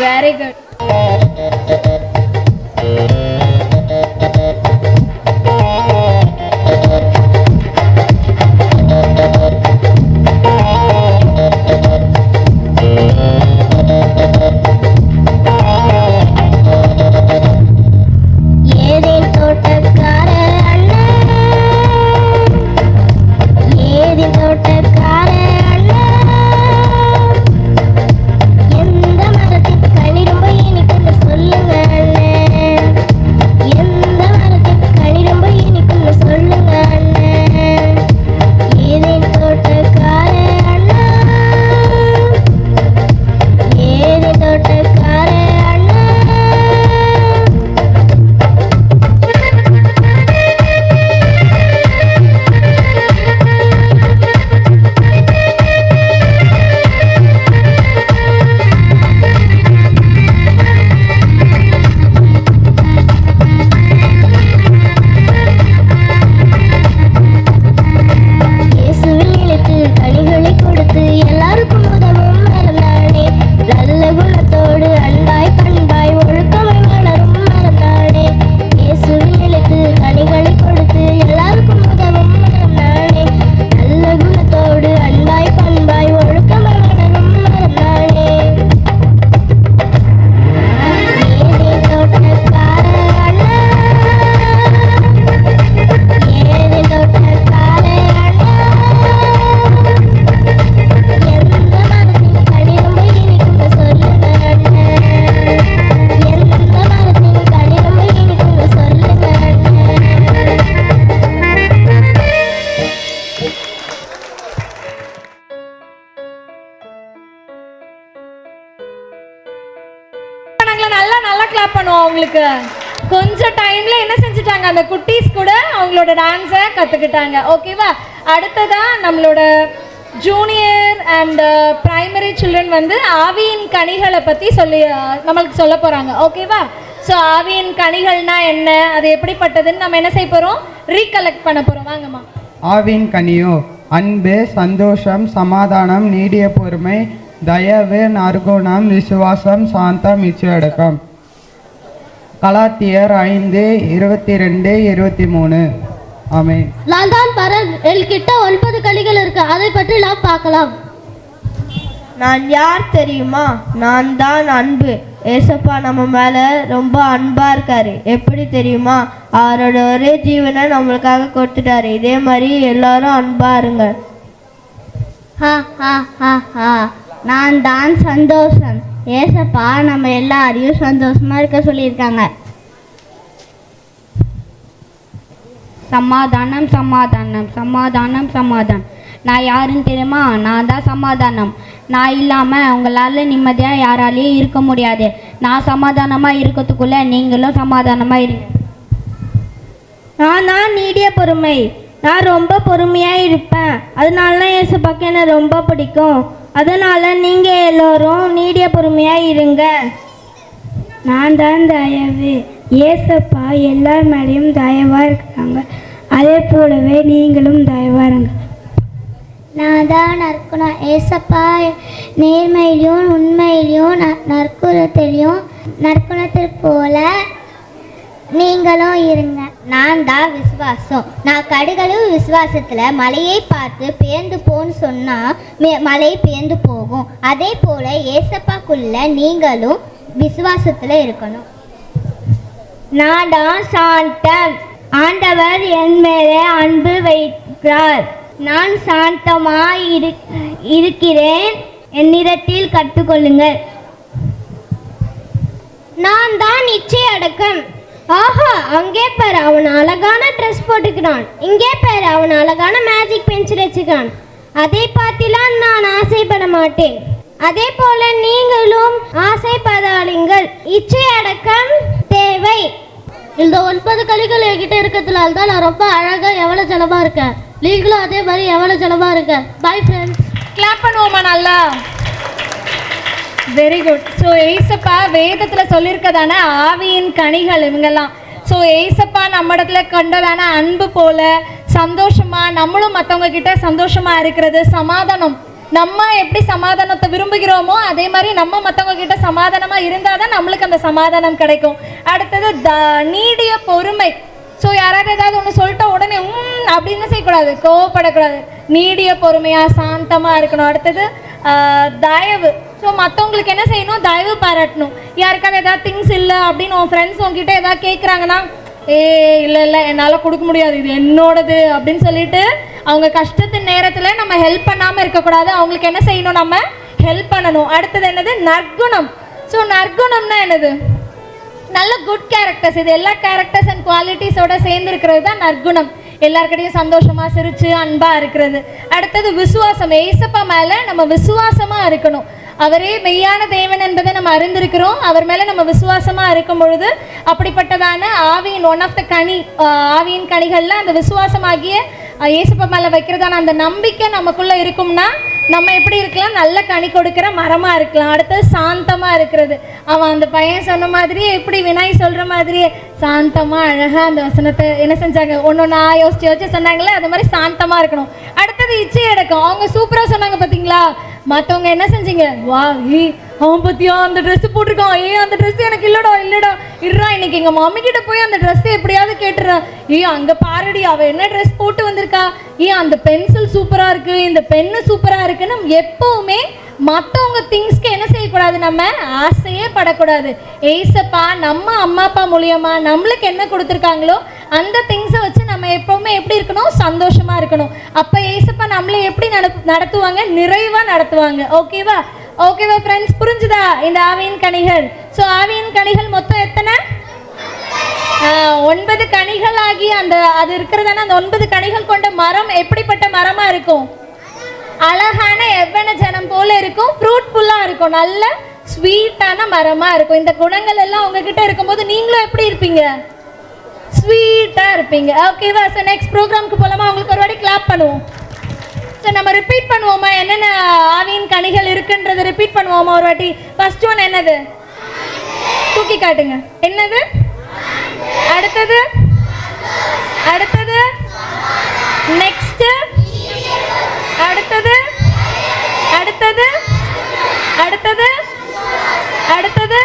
Very good. ஏதேன் தோட்டக்கார அண்ணன், ஏதேன் தோட்டக்கார அண்ணன், எந்த மரத்தின் கனி ரொம்ப இனிக்குன்னு சொல்லுங்க அண்ணன், எந்த மரத்தின் கனி ரொம்ப இனிக்குன்னு சொல்லுங்க அண்ணன். ஏதேன் தோட்டக்கார அண்ணன், ஏதேன் தோட்டக்கார அண்ணன். இயேசுவில் நிலைத்து கனிகளை கொடுத்து எல்லாருக்கும் உதவும் மறந்தானே. நல்ல குணத்தோடு அன்பாய் பண்பாய் ஒழுக்கமை வளரும் மறந்தானே. இயேசுவில் நிலைத்து கனிகளை கொடுத்து எல்லாருக்கும் உதவும் மறந்தானே. நல்ல குணத்தோடு அன்பாய் பண்பாய் ஒழுக்கமை வளரும் மறந்தானே. ஏதேன் தோட்டக்கார அண்ணன், ஏதேன் தோட்டக்கார அண்ணன், எந்த மரத்தின் கனி ரொம்ப இனிக்குன்னு சொல்லுங்க அண்ணன், எந்த மரத்தின் கனி ரொம்ப இனிக்குன்னு சொல்லுங்க அண்ணன். நல்லா நல்லா கிளாப் பண்ணுவோம். அவங்களுக்கு கொஞ்சம் டைம்ல என்ன செஞ்சுட்டாங்க? அந்த குட்டீஸ் கூட அவங்களோட டான்ஸை கத்துக்கிட்டாங்க. ஓகேவா? அடுத்ததா நம்மளோட ஜூனியர் அண்ட் பிரைமரி சில்ட்ரன் வந்து ஆவியின் கனிகளை பத்தி நம்மளுக்கு சொல்ல போறாங்க. ஓகேவா? ஸோ ஆவியின் கனிகள்னா என்ன, அது எப்படிப்பட்டதுன்னு நம்ம என்ன செய்ய போறோம்? ரீகலெக்ட் பண்ண போறோம். வாங்கம்மா. ஆவின் கனியோ அன்பு, சந்தோஷம், சமாதானம், நீடிய பொறுமை, தயவு, நற்குணம், விசுவாசம், சாந்தம், இச்சையடக்கம். கலாத்தியர் 5:22-23. ஆமென். நான் தான் பரன், என்கிட்ட 9 கனிகள் இருக்கு, அதை பற்றி நாம் பார்க்கலாம். நான் யார் தெரியுமா? நான் தான் அன்பு. ஏசப்பா நம்ம மேல ரொம்ப அன்பா இருக்காரு. எப்படி தெரியுமா? அவரோட ஒரே ஜீவனை நம்மளுக்காக கொடுத்துட்டாரு. இதே மாதிரி எல்லாரும் அன்பா இருங்க. நான் தான் சந்தோஷம். ஏசப்பா நம்ம எல்லாரையும் சந்தோஷமா இருக்க சொல்லியிருக்காங்க. சமாதானம் சமாதானம் சமாதானம் சமாதானம். நான் யாருன்னு தெரியுமா? நான் தான் சமாதானம். நான் இல்லாமல் உங்களால் நிம்மதியாக யாராலையும் இருக்க முடியாது. நான் சமாதானமாக இருக்கிறதுக்குள்ளே நீங்களும் சமாதானமாக இருங்க. நான் தான் நீடிய பொறுமை. நான் ரொம்ப பொறுமையாக இருப்பேன். அதனால தான் ஏசப்பாக்கு என்னை ரொம்ப பிடிக்கும். அதனால் நீங்கள் எல்லோரும் நீடிய பொறுமையாக இருங்க. நான் தான் தயவு. ஏசப்பா எல்லார் மேலேயும் தயவாக இருக்கிறாங்க. அதே போலவே நீங்களும் தயவாக இருங்க. நான் தான் நற்குணம். ஏசப்பா நேர்மையிலையும் உண்மையிலையும் நற்குணத்தில் போல நீங்களும் இருங்க. நான் தான் விசுவாசம். நான் கடுகளும் விசுவாசத்தில் மலையை பார்த்து பேர்ந்து போன்னு சொன்னால் மலை பேர்ந்து போகும். அதே போல் ஏசப்பாக்குள்ள நீங்களும் விசுவாசத்தில் இருக்கணும். நான் தான் சாந்தம். ஆண்டவர் என் மேலே அன்பு வைக்கிறார். நான் சாந்தமாய் இருக்கிறேன். என்னிடத்தில் கற்றுக்கொள்ளுங்கள். நான் தான் இச்சை அடக்கம். ஆஹா, அங்கே பாரு, அவன் அழகான ட்ரெஸ் போட்டுக்கிறான். இங்கே பாரு, அவன் அழகான மேஜிக் பென்சில் வச்சுக்கிறான். அதை பார்த்திலாம் நான் ஆசைப்பட மாட்டேன். அதே போல நீங்களும் ஆசைப்படாதீங்கள். இச்சை அடக்கம் தேவை. இந்த 9 கனிகள் என்கிட்ட இருக்கிறதுனால தான் நான் ரொம்ப அழகா எவ்வளவு ஜலமா இருக்கேன். நீங்களும் அதே மாதிரி எவ்வளவு ஜலமா இருக்க. Bye friends. கிளாப் பண்ணுவோமா நல்லா? Very good. ஸோ ஏசப்பா வேதத்தில் சொல்லியிருக்கதான ஆவியின் கனிகள் இவங்கெல்லாம். ஸோ ஏசப்பா நம்ம இடத்துல கண்டதான அன்பு போல சந்தோஷமா, நம்மளும் மற்றவங்க கிட்ட சந்தோஷமா இருக்கிறது, சமாதானம். நம்ம எப்படி சமாதானத்தை விரும்புகிறோமோ அதே மாதிரி நம்ம மற்றவங்க கிட்ட சமாதானமா இருந்தால் தான் நம்மளுக்கு அந்த சமாதானம் கிடைக்கும். அடுத்தது நீடிய பொறுமை. ஸோ யாராவது ஏதாவது ஒன்று சொல்லிட்டா உடனே அப்படின்னு செய்யக்கூடாது, கோவப்படக்கூடாது. நீடிய பொறுமையாக சாந்தமாக இருக்கணும். அடுத்தது தயவு. ஸோ மற்றவங்களுக்கு என்ன செய்யணும்? தயவு பாராட்டணும். யாருக்காவது ஏதாவது திங்ஸ் இல்லை அப்படின்னு உன் ஃப்ரெண்ட்ஸ் உங்ககிட்ட ஏதாவது கேட்குறாங்கன்னா, இல்லை என்னால் கொடுக்க முடியாது, இது என்னோடது அப்படின்னு சொல்லிட்டு அவங்க கஷ்டத்து நேரத்தில் நம்ம ஹெல்ப் பண்ணாமல் இருக்கக்கூடாது. அவங்களுக்கு என்ன செய்யணும்? நம்ம ஹெல்ப் பண்ணணும். அடுத்தது என்னது? நற்குணம். ஸோ நற்குணம்னா என்னது? நல்ல குட் கேரக்டர்ஸ். இது எல்லா கேரக்டர்ஸ் அண்ட் குவாலிட்டிஸோட சேர்ந்து இருக்கிறது தான் நற்குணம். எல்லாருக்கிட்டையும் சந்தோஷமா சிரிச்சு அன்பா இருக்கிறது. அடுத்தது விசுவாசம். ஏசப்பா மேல நம்ம விசுவாசமா இருக்கணும். அவரே மெய்யான தேவன் என்பதை நம்ம அறிந்திருக்கிறோம். அவர் மேல நம்ம விசுவாசமா இருக்கும் பொழுது அப்படிப்பட்டதான ஆவியின் ஒன் ஆஃப் த கனி, ஆவியின் கனிகள்ல அந்த விசுவாசமாகிய ஏசப்பா மேல வைக்கிறதான அந்த நம்பிக்கை நமக்குள்ள இருக்கும்னா நம்ம எப்படி இருக்கலாம்? நல்ல கனி கொடுக்கிற மரமா இருக்கலாம். அடுத்தது சாந்தமா இருக்கிறது. அவன் அந்த பையன் சொன்ன மாதிரியே, எப்படி வினாய் சொல்ற மாதிரியே சாந்தமா அழகா அந்த வசனத்தை என்ன செஞ்சாங்க, ஒன்னொன்னா யோசிச்சு சொன்னாங்களே, அது மாதிரி சாந்தமா இருக்கணும். அடுத்தது இச்சை அடக்கம். அவங்க சூப்பரா சொன்னாங்க பாத்தீங்களா? மற்றவங்க என்ன செஞ்சீங்க? வா அவன் பத்தியா அந்த ட்ரெஸ் போட்டிருக்கான், அந்த ட்ரெஸ் எனக்கு இல்லடா இருறா, இன்னைக்கு எங்க மம்மி கிட்ட போய் அந்த ட்ரெஸ் எப்படியாவது கேட்டுறான். அங்க பாருடி அவ என்ன ட்ரெஸ் போட்டு வந்திருக்கா, அந்த பென்சில் சூப்பரா இருக்கு, இந்த பென்னு சூப்பரா இருக்குன்னு எப்பவுமே மற்றவங்க திங்ஸ்க்கு என்ன செய்யக்கூடாது? நம்ம ஆசையே படக்கூடாது. ஏசப்பா நம்ம அம்மா அப்பா மூலியமா நம்மளுக்கு என்ன கொடுத்துருக்காங்களோ அந்த திங்ஸை வச்சு நம்ம எப்பவுமே எப்படி இருக்கணும்? சந்தோஷமா இருக்கணும். அப்ப ஏசப்பா நம்மளை எப்படி நடத்துவாங்க? நிறைவா நடத்துவாங்க. ஓகேவா ஃப்ரெண்ட்ஸ்? புரிஞ்சுதா இந்த ஆவியின் கனிகள்? ஸோ ஆவியின் கனிகள் மொத்தம் எத்தனை? 9 கனிகள் ஆகி அந்த அது இருக்கிறதான அந்த 9 கனிகள் கொண்ட மரம் எப்படிப்பட்ட மரமா இருக்கும்? அழகான எவ்வன ஜனம் போல இருக்கும், ஃப்ரூட்ஃபுல்லா இருக்கும், நல்ல ஸ்வீட்டான மரமா இருக்கும். இந்த குணங்கள் எல்லாம் உங்ககிட்ட இருக்கும்போது நீங்களும் எப்படி இருப்பீங்க? ஸ்வீட்டா இருப்பீங்க. ஓகேவா? ஸோ நெக்ஸ்ட் ப்ரோக்ராம்க்கு போலாமா? உங்களுக்கு ஒரு வாட்டி கிளாப் பண்ணுவோம். ஸோ நம்ம ரிப்பீட் பண்ணுவோமா? என்னென்ன ஆவியின் கனிகள் இருக்குன்றதை ரிப்பீட் பண்ணுவோமா ஒரு வாட்டி? ஃபர்ஸ்ட் ஒன் என்னது? தூக்கி காட்டுங்க. என்னது? அடுத்தது நெக்ஸ்ட் அடுத்தது அடுத்தது அடுத்தது அடுத்தது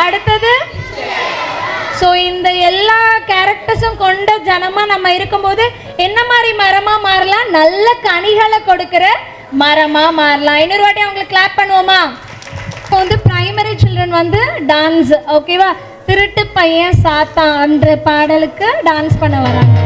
அடுத்தது ஸோ இந்த எல்லா கேரக்டர்ஸும் கொண்ட ஜனமா நம்ம இருக்கும்போது என்ன மாதிரி மரமா மாறலாம்? நல்ல கனிகளை கொடுக்கிற மரமா மாறலாம். இன்னொரு வாட்டி அவங்களுக்கு கிளாப் பண்ணுவோமா? இப்போ வந்து பிரைமரி சில்ட்ரன் வந்து டான்ஸ், ஓகேவா? திருட்டு பையன் சாத்தான்ற பாடலுக்கு டான்ஸ் பண்ண வராங்க.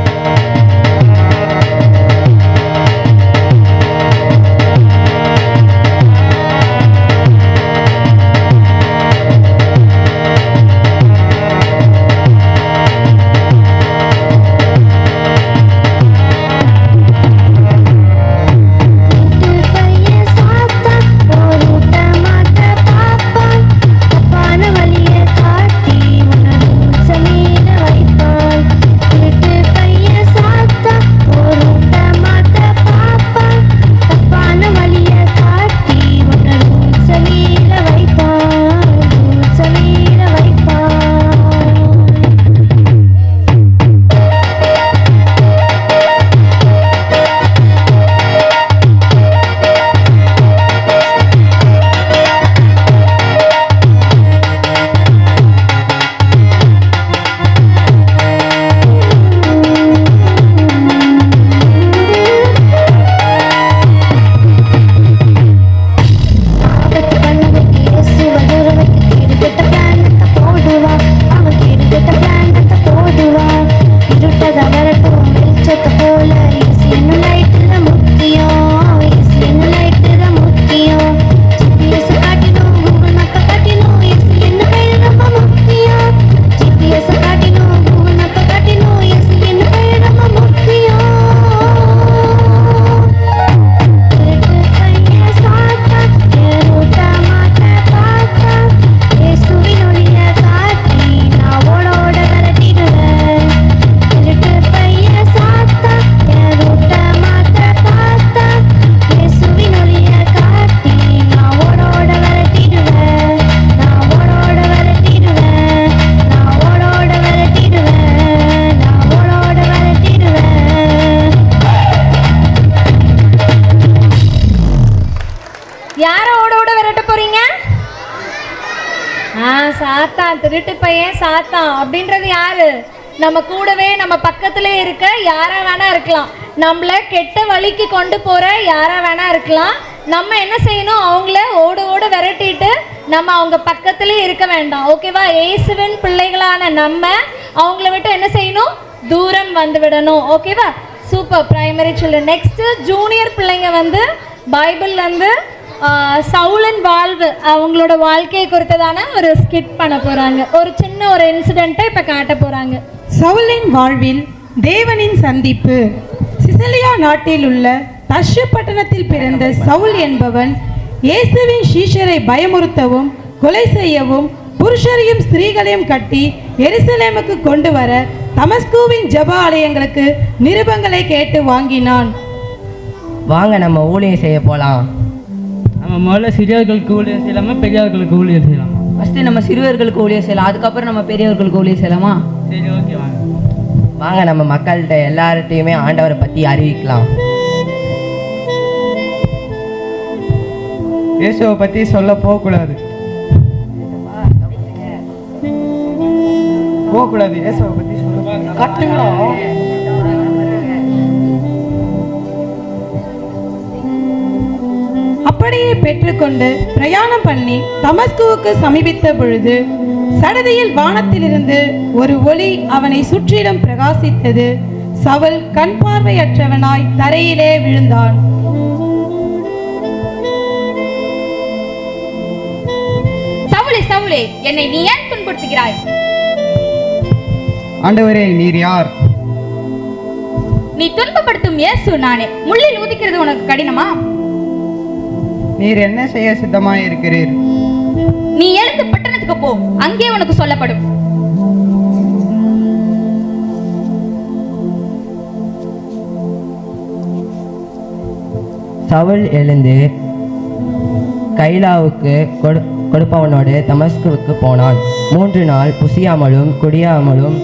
சாத்தான், திருட்டு பையன் சாத்தான் அப்படின்றது யாரு? நம்ம கூடவே நம்ம பக்கத்திலே இருக்க யாரா வேணா இருக்கலாம். நம்மள கெட்ட வழிக்கு கொண்டு போற யாரா வேணா இருக்கலாம். நம்ம என்ன செய்யணும்? அவங்கள ஓட ஓட விரட்டிட்டு நம்ம அவங்க பக்கத்திலே இருக்க வேண்டாம். ஓகேவா? இயேசுவின் பிள்ளைகளான நம்ம அவங்கள விட்டு என்ன செய்யணும்? தூரம் வந்து விடணும். ஓகேவா? Super. Primary children. Next junior பிள்ளைங்க வந்து பைபிள்ல இருந்து சவுலின் வாழ்வு, அவங்களோட வாழ்க்கையை குறித்ததான ஒரு ஸ்கிட் பண்ண போறாங்க. ஒரு சின்ன ஒரு இன்சிடென்ட்டை இப்ப காட்ட போறாங்க. சவுலின் வாழ்வில் தேவனின் சந்திப்பு. சிசிலியா நாட்டில் உள்ள தர்ஷு பட்டணத்தில் பிறந்த சவுல் என்பவன் இயேசுவின் சீஷரை பயமுறுத்தவும் கொலை செய்யவும் புருஷரையும் ஸ்திரீகளையும் கட்டி எருசலேமுக்கு கொண்டு வர தமஸ்குவின் ஜெப ஆலயங்களுக்கு நிருபங்களை கேட்டு வாங்கினான். வாங்க நம்ம ஊழியம் செய்ய போகலாம். நம்ம முதல்ல சிறியவர்களுக்கு ஊழியம் செய்யலாமா பெரியவர்களுக்கு ஊழியம் செய்யலாம்? ஃபஸ்ட்டு நம்ம சிறுவர்களுக்கு ஊழியம் செய்யலாம், அதுக்கப்புறம் நம்ம பெரியவர்களுக்கு ஊழியம் செய்யலாமா? சரி, ஓகே. வாங்க வாங்க நம்ம மக்கள்கிட்ட எல்லார்ட்டையுமே ஆண்டவரை பற்றி அறிவிக்கலாம். இயேசுவை பற்றி சொல்ல போகக்கூடாது. இயேசுவை பற்றி சொல்ல அப்படியே பெற்றுக்கொண்டு பிரயாணம் பண்ணி தமஸ்குவுக்கு சமீபித்த பொழுது சடதியில் வானத்திலிருந்து ஒரு ஒளி அவனை சுற்றிலும் பிரகாசித்தது. சவுல் கண் பார்வையற்றவனாய் தரையிலே விழுந்தான். சவுலே, சவுலே, என்னை நீ ஏன் துன்புறுத்துகிறாய்? ஆண்டவரே, நீர் யார்? நீ துன்பப்படுத்தும் இயேசு நானே. முள்ளில் ஊதிக்கிறது உனக்கு கடினமா? நீர் என்ன செய்ய சித்தமாய் இருக்கிறீர்? நீ எழுந்து பட்டணத்துக்கு போ, அங்கே உனக்கு சொல்லப்படும். சவுல் எழுந்து கைலாவுக்கு கொடுப்பவனோடு தமஸ்குவுக்கு போனான். 3 நாள் புசியாமலும் குடியாமலும்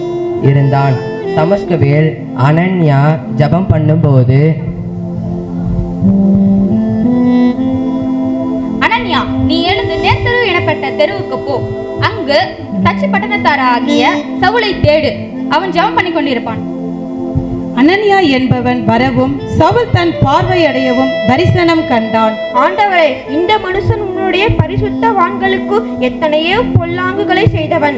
இருந்தான். தமஸ்குவில் அனன்யா ஜபம் பண்ணும்போது, அனன்யா, நீ எழுந்து நேர்த்தெரு எனப்பட்ட தெருவுக்கு போ, அங்கு தச்சு பட்டணத்தாராகிய சவுலை தேடு, அவன் ஜெபம் பண்ணி கொண்டிருப்பான். அனனியா என்பவன் வரவும் சவுல் தன் பார்வையடையவும் தரிசனம் கண்டான். ஆண்டவரே, இந்த மனுஷன் உன்னுடைய பரிசுத்தவான்களுக்கு எத்தனையோ பொல்லாங்குகளை செய்தவன்.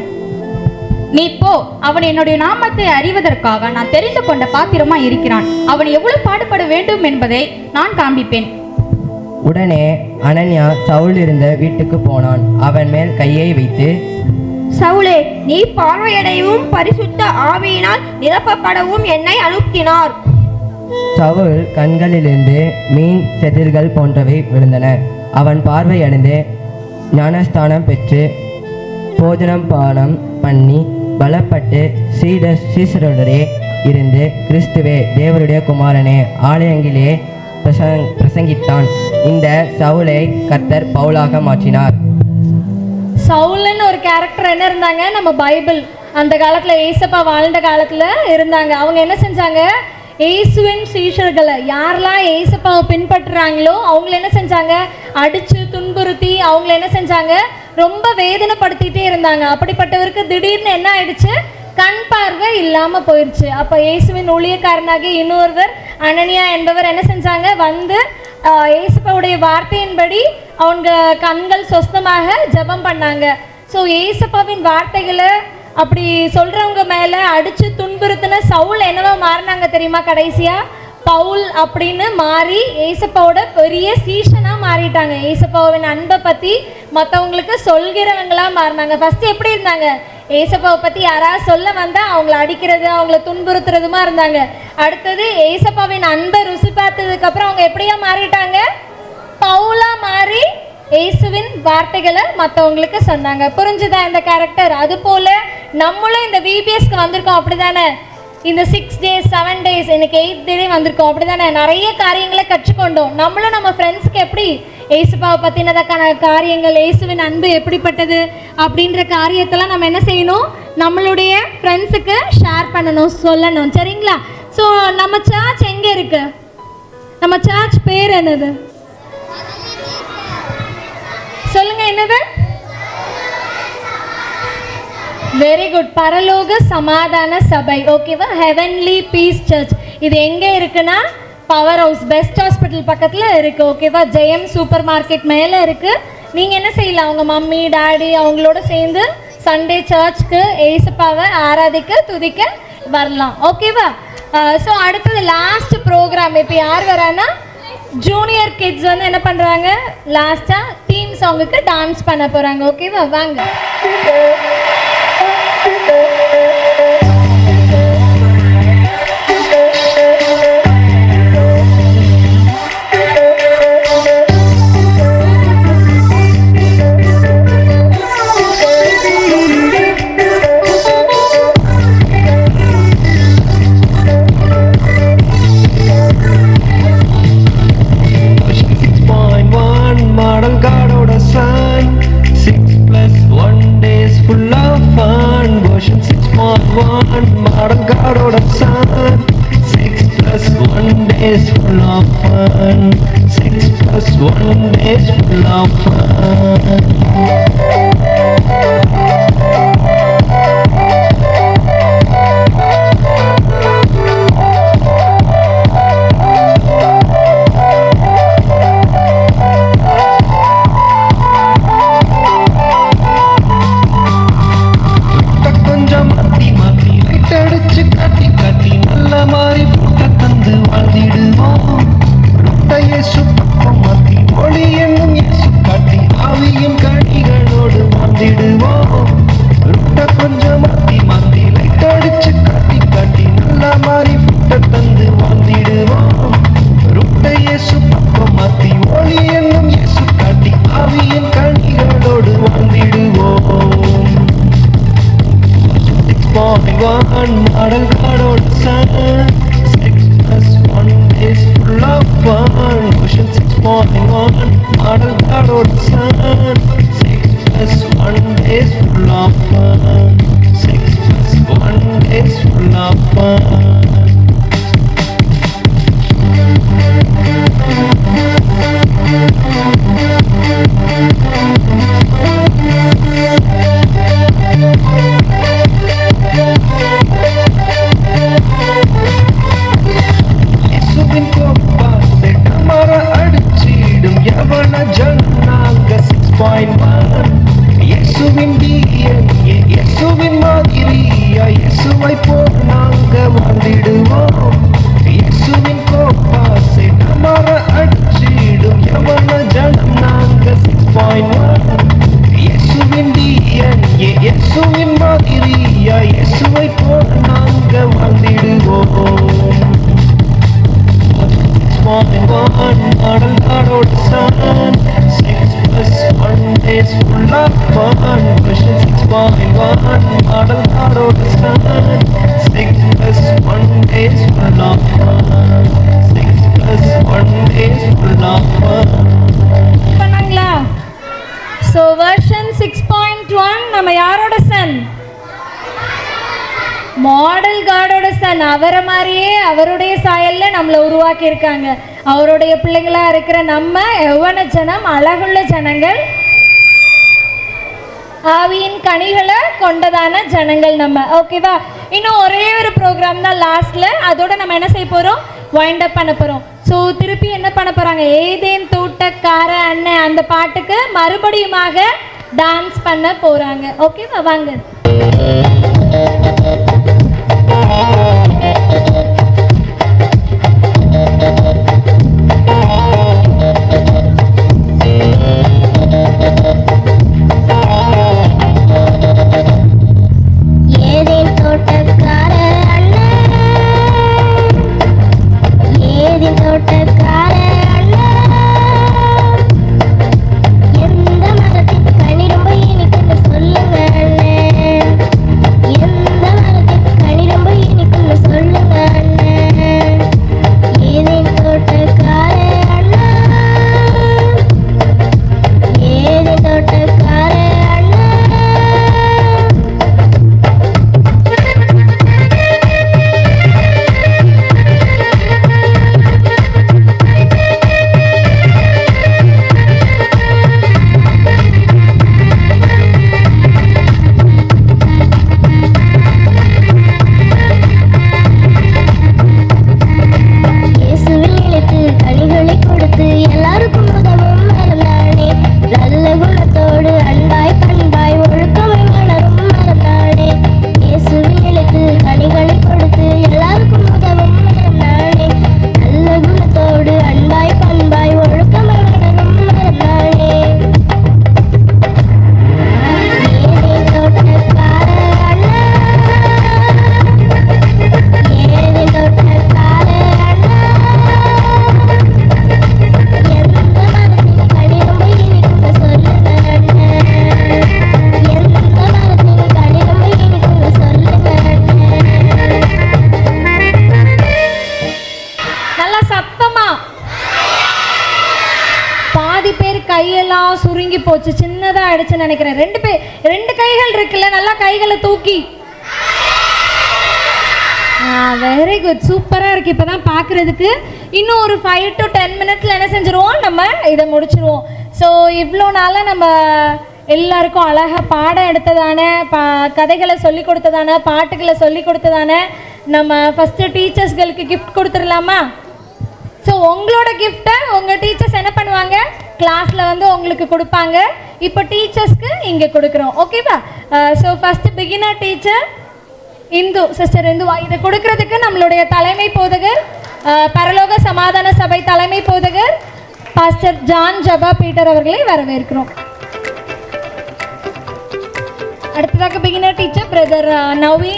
நீ போ, அவன் என்னுடைய நாமத்தை அறிவதற்காக நான் தெரிந்து கொண்ட பாத்திரமா இருக்கிறான். அவன் எவ்வளவு பாடுபட வேண்டும் என்பதை நான் காண்பிப்பேன். உடனே அனனியா சவுல் இருந்த வீட்டுக்கு போனான். அவன் மேல் கையை வைத்து, சவுலே, நீ பார்வையடையவும் பரிசுத்த ஆவியினால் நிரப்பப்படவும் என்னை அனுப்பினார். சவுல் கண்களிலிருந்து மீன் செதில்கள் போன்றவை விழுந்தன. அவன் பார்வையடைந்து ஞானஸ்தானம் பெற்று போஜனம் பானம் பண்ணி பலப்பட்டு சீசருடனே இருந்து, கிறிஸ்துவே தேவருடைய குமாரனே, ஆலயங்களிலே பிரசங்கித்தான். இந்த சவுலை கர்த்தர் பவுலாக மாற்றினார். சவுல்னு ஒரு கேரக்டர் என்ன இருந்தாங்க, நம்ம பைபிள் அந்த காலத்துல ஏசப்பா வாழ்ந்த காலத்துல இருந்தாங்க. அவங்க என்ன செஞ்சாங்க, இயேசுவின் சீஷர்களை யாரெல்லாம் ஏசப்பாவை பின்பற்றுறாங்களோ அவங்கள என்ன செஞ்சாங்க, அடிச்சு துன்புறுத்தி அவங்கள என்ன செஞ்சாங்க, ரொம்ப வேதனைப்படுத்திட்டே இருந்தாங்க. அப்படிப்பட்டவருக்கு திடீர்னு என்ன ஆயிடுச்சு, கண் பார்வை இல்லாம போயிடுச்சு. அப்ப இயேசுவின் ஊழியக்காரனாகி இன்னொருவர் அனனியா என்பவர் என்ன செஞ்சாங்க, வந்து ஏசப்பாவுடைய வார்த்தையின்படி அவங்க கண்கள் சொஸ்தமாக ஜெபம் பண்ணாங்க. ஸோ ஏசப்பாவின் வார்த்தைகளை அப்படி சொல்றவங்க மேல அடிச்சு துன்புறுத்தின சவுல் என்னவா மாறினாங்க தெரியுமா, கடைசியா பவுல் அப்படின்னு மாறி ஏசப்பாவோட பெரிய சீஷனா மாறிட்டாங்க. ஏசப்பாவின் அன்பை பத்தி மற்றவங்களுக்கு சொல்கிறவங்களா மாறினாங்க. ஃபர்ஸ்ட் எப்படி இருந்தாங்க, ஏசப்பாவை பத்தி யாராவது சொல்ல வந்தா அவங்கள அடிக்கிறது, அவங்கள துன்புறுத்துறதுமா இருந்தாங்க. அடுத்தது ஏசப்பாவின் அன்பை ருசி பார்த்ததுக்கு அப்புறம் அவங்க எப்படியா மாறிட்டாங்க, பவுலா மாறி இயேசுவின் வார்த்தைகளை மற்றவங்களுக்கு சொன்னாங்க. புரிஞ்சுதா இந்த கேரக்டர்? அது போல நம்மளும் இந்த விபிஎஸ்க்கு வந்திருக்கோம், அப்படிதானே? இந்த 6 days 7 days இன்னைக்கு 8th day வந்திருக்கோம், அப்படிதானே? நிறைய காரியங்களை கற்றுக்கொண்டோம். நம்மளும் நம்ம ஃப்ரெண்ட்ஸ்க்கு எப்படி ஏசுப்பாவை பற்றினதற்கான காரியங்கள், இயேசுவின் அன்பு எப்படிப்பட்டது அப்படின்ற காரியத்தெல்லாம் நம்ம என்ன செய்யணும், நம்மளுடைய ஃப்ரெண்ட்ஸுக்கு ஷேர் பண்ணணும், சொல்லணும். சரிங்களா? ஸோ நம்ம சர்ச் எங்கே இருக்கு, நம்ம சர்ச் பேர் என்னது சொல்லுங்க, என்னது? வெரி குட், பரலோக சமாதான சபை. ஓகேவா? Heavenly peace church. இது எங்கே இருக்குன்னா பவர் ஹவுஸ் பெஸ்ட் ஹாஸ்பிட்டல் பக்கத்தில் இருக்கு. ஓகேவா? ஜெயம் சூப்பர் மார்க்கெட் மேலே இருக்கு. நீங்கள் என்ன செய்யலாம், அவங்க மம்மி டாடி அவங்களோட சேர்ந்து சண்டே சர்ச்சுக்கு ஏசப்பாவை ஆராதிக்க துதிக்க வரலாம். ஓகேவா? ஸோ அடுத்தது லாஸ்ட் ப்ரோக்ராம். இப்போ யார் வரானா, ஜூனியர் கிட்ஸ் வந்து என்ன பண்ணுறாங்க, லாஸ்ட்டாக தீம் சாங்குக்கு டான்ஸ் பண்ண போகிறாங்க. ஓகேவா? வாங்க. வந்திடுவோம். மாடல் நாடோடு son 6+1 days full of fun. Question 6.1 மாடல் நாடோடு son 6+1 days full of fun. 6+1 days full of fun. பண்ணாங்களா? ஸோ வெர்ஷன் 6.1 நம்ம யாரோட சன்? Model காடோட Sun. அவரை மாதிரியே அவருடைய சாயல்ல நம்மளை உருவாக்கி இருக்காங்க. அவருடைய பிள்ளைங்களா இருக்கிற நம்ம எவ்வளவு ஜனம், அழகுள்ள ஜனங்கள், ஆவியின் கனிகளை கொண்டதான ஜனங்கள் நம்ம. ஓகேவா? இன்னும் ஒரே ஒரு ப்ரோக்ராம் தான் லாஸ்ட்ல. அதோட நம்ம என்ன செய்ய போறோம்? வைண்ட் அப் பண்ண போறோம். ஸோ திருப்பி என்ன பண்ண போறாங்க? ஏதேன் தோட்டக்கார அண்ணன் அந்த பாட்டுக்கு மறுபடியுமாக டான்ஸ் பண்ண போறாங்க. ஓகேவா? வாங்க. ஏதேன் தோட்டக்கார அண்ணன், ஏதேன் தோட்டக்கார அண்ணன், எந்த மரத்தின் கனி ரொம்ப இனிக்குன்னு சொல்லுங்க அண்ணன், எந்த மரத்தின் கனி ரொம்ப இனிக்குன்னு சொல்லுங்க அண்ணன். ஏதேன் தோட்டக்கார அண்ணன், ஏதேன் தோட்டக்கார அண்ணன். இயேசுவில் நிலைத்து கனிகளை கொடுத்து எல்லாருக்கும் உதவும் மறந்தானே. நல்ல குணத்தோடு அன்பாய் பண்பாய் ஒழுக்கமை வளரும் மறந்தானே. இயேசுவில் நிலைத்து கனிகளை கொடுத்து எல்லாருக்கும் உதவும் மறந்தானே. நல்ல குணத்தோடு அன்பாய் பண்பாய் ஒழுக்கமை வளரும் மறந்தானே. ஏதேன் தோட்டக்கார அண்ணன், ஏதேன் தோட்டக்கார அண்ணன், எந்த மரத்தின் கனி ரொம்ப இனிக்குன்னு சொல்லுங்க அண்ணன், எந்த மரத்தின் கனி ரொம்ப இனிக்குன்னு சொல்லுங்க அண்ணன். நல்லா சத்தமா. பாதி பேர் கையெல்லாம் சுருங்கி போச்சு, சின்னதா ஆயிடுச்சுன்னு நினைக்கிறேன். ரெண்டு கைகள் இருக்குல்ல, நல்லா கைகளை தூக்கி. வெரி குட், சூப்பரா இருக்கு. இப்பதான் பாக்குறதுக்கு இன்னும் ஒரு 5 to 10 minutesல என்ன செஞ்சிருவோம்? நம்ம இதை முடிச்சிருவோம். ஸோ இவ்வளோ நாளா நம்ம எல்லாருக்கும் அழகா பாடம் எடுத்ததான, கதைகளை சொல்லி கொடுத்ததான, பாட்டுகளை சொல்லி கொடுத்ததான நம்ம ஃபர்ஸ்ட் டீச்சர்ஸ்களுக்கு கிஃப்ட் கொடுத்துடலாமா? ஸோ உங்களோட கிஃப்டை உங்கள் டீச்சர்ஸ் என்ன பண்ணுவாங்க? கிளாஸில் வந்து உங்களுக்கு கொடுப்பாங்க. இப்போ டீச்சர்ஸ்க்கு இங்கே கொடுக்குறோம். ஓகேவா? So first beginner teacher Hindu, sister Hindu. இதை கொடுக்கறதுக்கு நம்மளுடைய தலைமை போதகர், பரலோக சமாதான சபை தலைமை போதகர் பாஸ்டர் ஜான் ஜபா பீட்டர் அவர்களை வரவேற்கிறோம். அடுத்ததாக beginner teacher brother Navi,